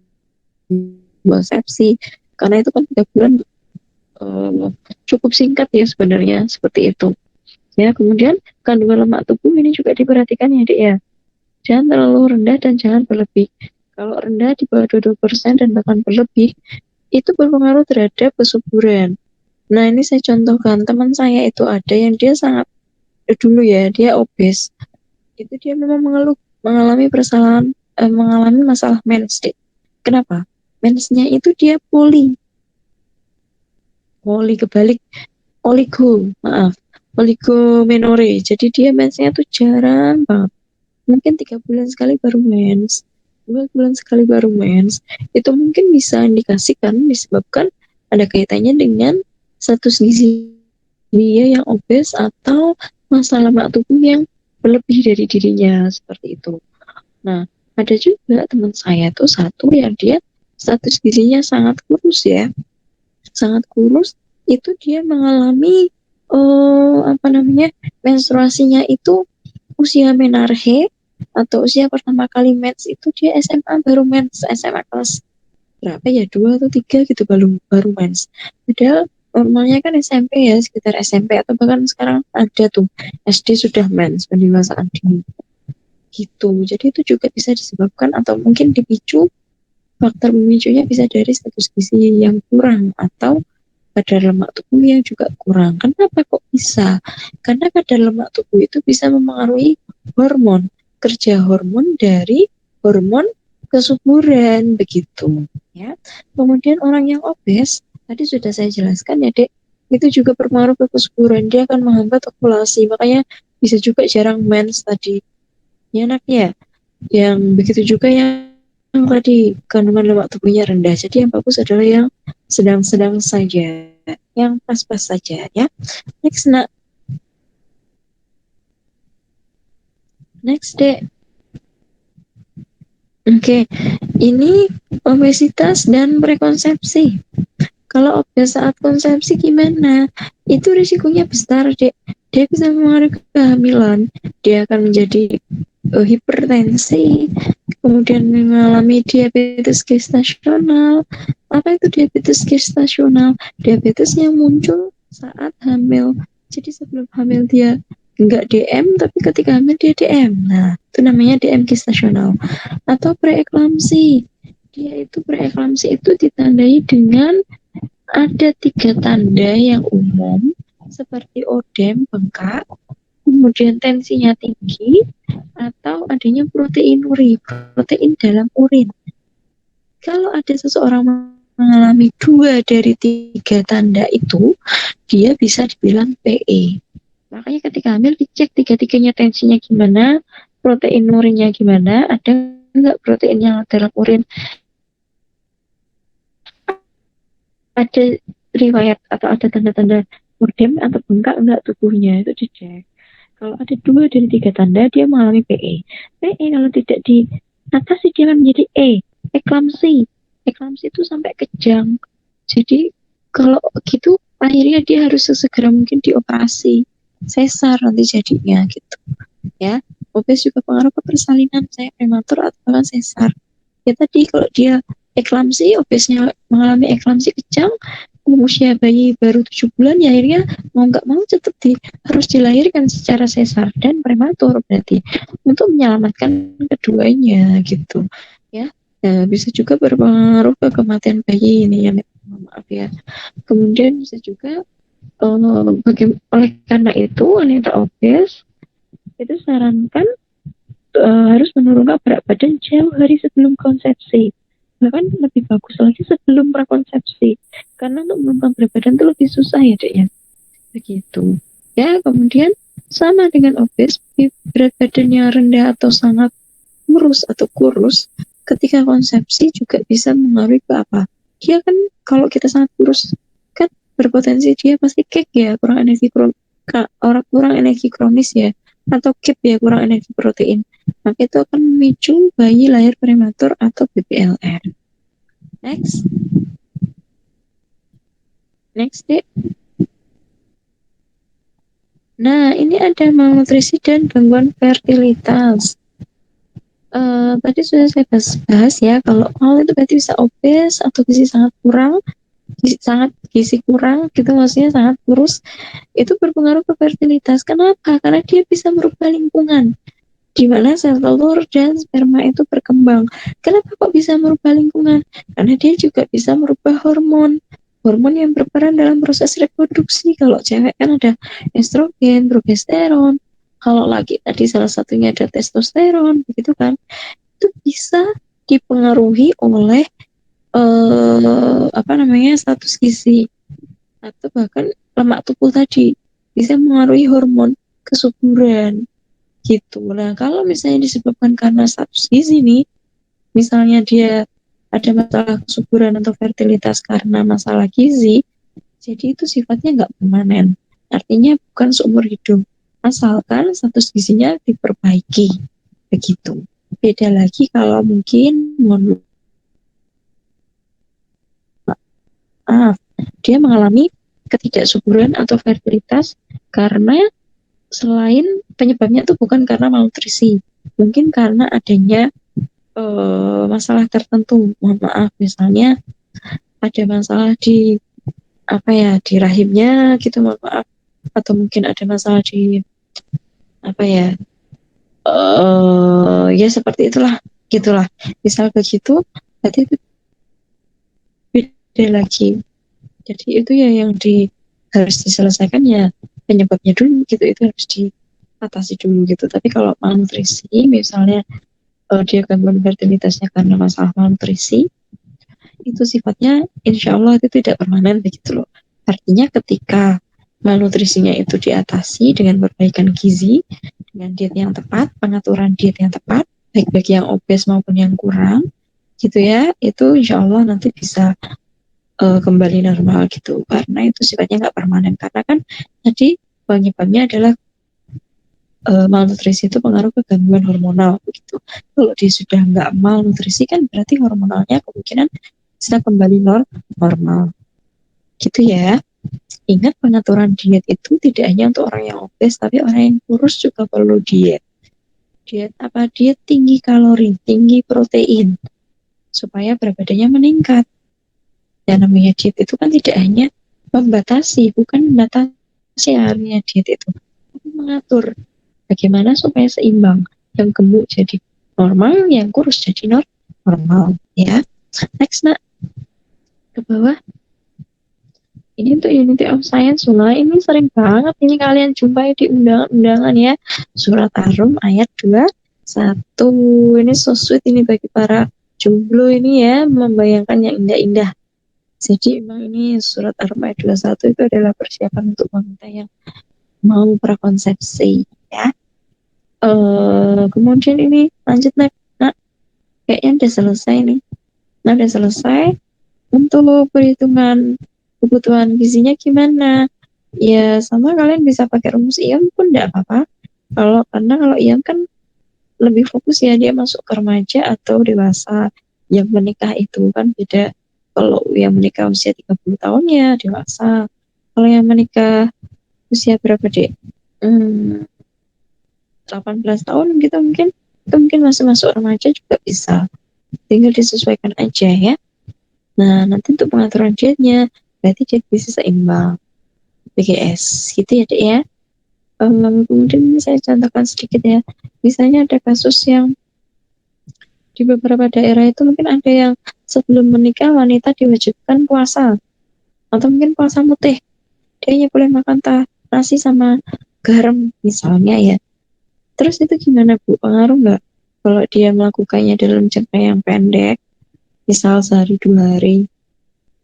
konsepsi. Karena itu kan 3 bulan cukup singkat ya sebenarnya seperti itu. Ya, kemudian kandungan lemak tubuh ini juga diperhatikan ya, Dek ya. Jangan terlalu rendah dan jangan berlebih. Kalau rendah di bawah 22% dan bahkan berlebih, itu berpengaruh terhadap kesuburan. Nah, ini saya contohkan, teman saya itu ada yang dia sangat, dulu ya, dia obes. Itu dia memang mengalami masalah mens. Kenapa? Mensnya itu dia kebalik, oligomenore. Jadi dia mensnya tuh jarang banget. mungkin 3 bulan sekali baru mens, 2 bulan sekali baru mens, itu mungkin bisa indikasikan disebabkan ada kaitannya dengan status gizi dia yang obes atau masalah lemak tubuh yang berlebih dari dirinya seperti itu. Nah, ada juga teman saya tuh satu yang dia status gizinya sangat kurus ya, sangat kurus. Itu dia mengalami menstruasinya itu usia menarhe atau usia pertama kali mens itu dia SMA baru mens, SMA kelas berapa ya, 2 atau 3 gitu baru mens. Padahal normalnya kan SMP ya, sekitar SMP atau bahkan sekarang ada tuh SD sudah mens, pendewasaan dini gitu. Jadi itu juga bisa disebabkan atau mungkin dipicu, faktor pemicunya bisa dari status gizi yang kurang atau kadar lemak tubuh yang juga kurang. Kenapa kok bisa? Karena kadar lemak tubuh itu bisa memengaruhi hormon, kerja hormon dari hormon kesuburan begitu ya. Kemudian orang yang obes tadi sudah saya jelaskan ya Dek, itu juga berpengaruh ke kesuburan, dia akan menghambat ovulasi, makanya bisa juga jarang mens tadi ya nak ya. Yang begitu juga yang tadi kandungan lemak tubuhnya rendah, jadi yang bagus adalah yang sedang-sedang saja, yang pas-pas saja ya. Next nak, next deh. Oke, ini obesitas dan prekonsepsi. Kalau obes saat konsepsi gimana? Itu risikonya besar, Dek. Dia bisa mengalami kehamilan, dia akan menjadi hipertensi, kemudian mengalami diabetes gestasional. Apa itu diabetes gestasional? Diabetes yang muncul saat hamil. Jadi sebelum hamil dia enggak DM, tapi ketika hamil dia DM. Nah, itu namanya DM gestasional. Atau preeklamsi. Dia itu preeklamsi itu ditandai dengan ada 3 tanda yang umum seperti odem, bengkak, kemudian tensinya tinggi, atau adanya proteinuri, protein dalam urin. Kalau ada seseorang mengalami 2 dari 3 tanda itu, dia bisa dibilang PE. Makanya ketika hamil dicek 3-tiganya tensinya gimana, protein urinnya gimana, ada enggak protein yang dalam urin, ada riwayat atau ada tanda-tanda odem atau bengkak enggak tubuhnya, itu dicek. Kalau ada 2 dari 3 tanda, dia mengalami PE. PE kalau tidak diatasi dia akan menjadi eklamsi. Eklamsi itu sampai kejang. Jadi kalau gitu akhirnya dia harus sesegera mungkin dioperasi. Sesar nanti jadinya gitu. Ya, obes juga pengaruh ke persalinan, saya prematur atau bahkan sesar. Ya tadi kalau dia eklamsi, obesnya mengalami eklamsi kejang, usia bayi baru 7 bulan, ya akhirnya mau nggak mau tetap harus dilahirkan secara sesar dan prematur berarti untuk menyelamatkan keduanya gitu ya. Nah, bisa juga berpengaruh ke kematian bayi ini ya, maaf ya. Kemudian bisa juga oleh karena itu wanita obes itu sarankan harus menurunkan berat badan jauh hari sebelum konsepsi, bahkan lebih bagus lagi sebelum prakonsepsi, karena untuk menurunkan berat badan itu lebih susah ya Dek ya, begitu ya. Kemudian sama dengan obes, berat badannya rendah atau sangat kurus, ketika konsepsi juga bisa mengaruhi ke apa, dia kan kalau kita sangat kurus kan berpotensi dia pasti kek ya, kurang energi kurang energi kronis ya, atau KIP ya, kurang energi protein, maka itu akan memicu bayi lahir prematur atau BPLR. Next deh. Nah, ini ada malnutrisi dan gangguan fertilitas. Tadi sudah saya bahas ya, kalau mal itu berarti bisa obes atau gizi sangat kurang, gizi kurang gitu, maksudnya sangat kurus, itu berpengaruh ke fertilitas. Kenapa? Karena dia bisa merubah lingkungan di mana sel telur dan sperma itu berkembang. Kenapa kok bisa merubah lingkungan? Karena dia juga bisa merubah hormon yang berperan dalam proses reproduksi. Kalau cewek kan ada estrogen, progesteron. Kalau laki tadi salah satunya ada testosteron, begitu kan? Itu bisa dipengaruhi oleh status gizi atau bahkan lemak tubuh tadi, bisa mengaruhi hormon kesuburan gitu. Nah, kalau misalnya disebabkan karena status gizi nih, misalnya dia ada masalah kesuburan atau fertilitas karena masalah gizi, jadi itu sifatnya nggak permanen. Artinya bukan seumur hidup, asalkan status gizinya diperbaiki, begitu. Beda lagi kalau mungkin, mohon maaf, dia mengalami ketidaksuburan atau fertilitas karena selain penyebabnya itu bukan karena malnutrisi, mungkin karena adanya masalah tertentu. Mohon maaf, misalnya ada masalah di apa ya, di rahimnya gitu, mohon maaf, atau mungkin ada masalah di apa ya, ya seperti itulah, gitulah. Misal begitu, berarti itu beda lagi. Jadi itu ya yang harus diselesaikan ya penyebabnya dulu gitu, itu harus diatasi dulu gitu. Tapi kalau malnutrisi misalnya, dia gangguan fertilitasnya karena masalah malnutrisi, itu sifatnya insya Allah itu tidak permanen begitu loh. Artinya ketika malnutrisinya itu diatasi dengan perbaikan gizi, dengan diet yang tepat, pengaturan diet yang tepat, baik bagi yang obes maupun yang kurang, gitu ya, itu insya Allah nanti bisa kembali normal gitu. Karena itu sifatnya nggak permanen. Karena kan tadi penyebabnya adalah malnutrisi itu pengaruh ke gangguan hormonal begitu. Kalau dia sudah nggak malnutrisi kan berarti hormonalnya kemungkinan bisa kembali normal. Gitu ya. Ingat, pengaturan diet itu tidak hanya untuk orang yang obes, tapi orang yang kurus juga perlu diet. Diet apa? Diet tinggi kalori, tinggi protein, supaya berat badannya meningkat. Dan namanya diet itu kan tidak hanya membatasi, bukan membatasi artinya diet itu, tapi mengatur bagaimana supaya seimbang. Yang gemuk jadi normal, yang kurus jadi normal. Ya, next nak, ke bawah. Ini untuk Unity of Science, ini sering banget ini kalian jumpai di undangan-undangan ya. Surat Ar-Rum ayat 21. Ini so sweet ini bagi para jomblo ini ya, membayangkan yang indah-indah. Jadi memang ini surat Ar-Rum ayat 21 itu adalah persiapan untuk wanita yang mau prakonsepsi ya. Kemudian ini lanjut nak, kayaknya udah selesai nih. Nah, udah selesai. Untuk perhitungan kebutuhan gizinya gimana? Ya sama, kalian bisa pakai rumus IAM pun tidak apa-apa. Karena kalau IAM kan lebih fokus ya, dia masuk ke remaja atau dewasa. Yang menikah itu kan beda. Kalau yang menikah usia 30 tahun ya dewasa. Kalau yang menikah usia berapa dek? 18 tahun gitu mungkin. Itu mungkin masih masuk remaja juga bisa. Tinggal disesuaikan aja ya. Nah, nanti untuk pengaturan dietnya, berarti diet bisa seimbang. BGS, gitu ya dek ya. Kemudian saya contohkan sedikit ya. Misalnya ada kasus yang di beberapa daerah itu mungkin ada yang sebelum menikah wanita diwajibkan puasa. Atau mungkin puasa mutih. Dia hanya boleh makan nasi sama garam misalnya ya. Terus itu gimana Bu? Pengaruh nggak kalau dia melakukannya dalam jangka yang pendek? Misal sehari 2 hari,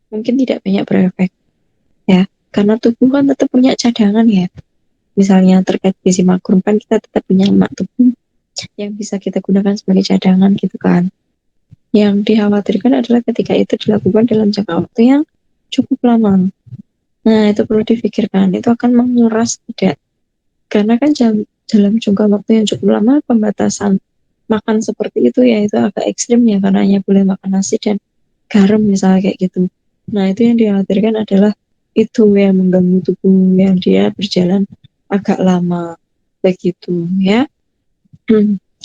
mungkin tidak banyak berefek ya, karena tubuh kan tetap punya cadangan ya. Misalnya terkait gizi makro kan kita tetap punya lemak tubuh yang bisa kita gunakan sebagai cadangan gitu kan. Yang dikhawatirkan adalah ketika itu dilakukan dalam jangka waktu yang cukup lama. Nah, itu perlu difikirkan, itu akan menguras tidak, karena kan dalam jangka waktu yang cukup lama pembatasan makan seperti itu ya, itu agak ekstrim ya, karena hanya boleh makan nasi dan garam misalnya kayak gitu. Nah, itu yang dikhawatirkan adalah itu yang mengganggu tubuh yang dia berjalan agak lama begitu ya.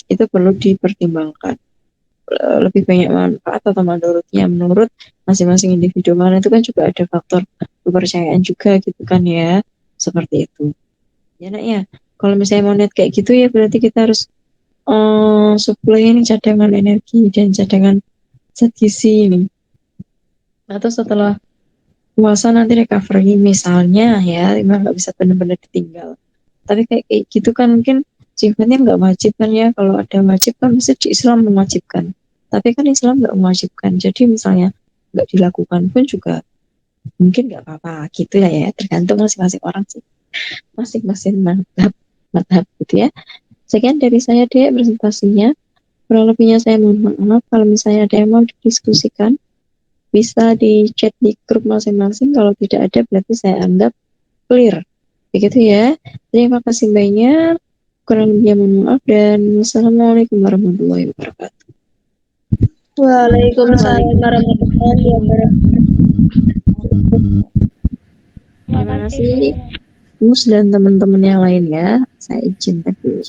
Itu perlu dipertimbangkan. Lebih banyak manfaat atau menurutnya, menurut masing-masing individu, mana itu kan juga ada faktor kepercayaan juga gitu kan ya, seperti itu ya nak ya. Kalau misalnya mau net kayak gitu ya berarti kita harus supply ini cadangan energi dan cadangan zat gizi ini. Atau setelah puasa nanti recovery misalnya ya, memang nggak bisa benar-benar ditinggal. Tapi kayak gitu kan mungkin sifatnya nggak wajib kan ya. Kalau ada wajib kan mesti di Islam mewajibkan. Tapi kan Islam nggak mewajibkan. Jadi misalnya nggak dilakukan pun juga mungkin nggak apa-apa gitu ya. Tergantung masing-masing orang sih. Masing-masing madhab gitu ya. Sekian dari saya, Dek, presentasinya. Kurang lebihnya saya mohon maaf. Kalau misalnya ada yang mau didiskusikan, bisa di chat di grup masing-masing. Kalau tidak ada, berarti saya anggap clear. Begitu ya. Terima kasih banyak. Kurang lebihnya mohon maaf dan wassalamualaikum warahmatullahi wabarakatuh. Waalaikumsalam warahmatullahi wabarakatuh. Terima kasih, Mus dan teman-teman yang lain ya. Saya izin tadi.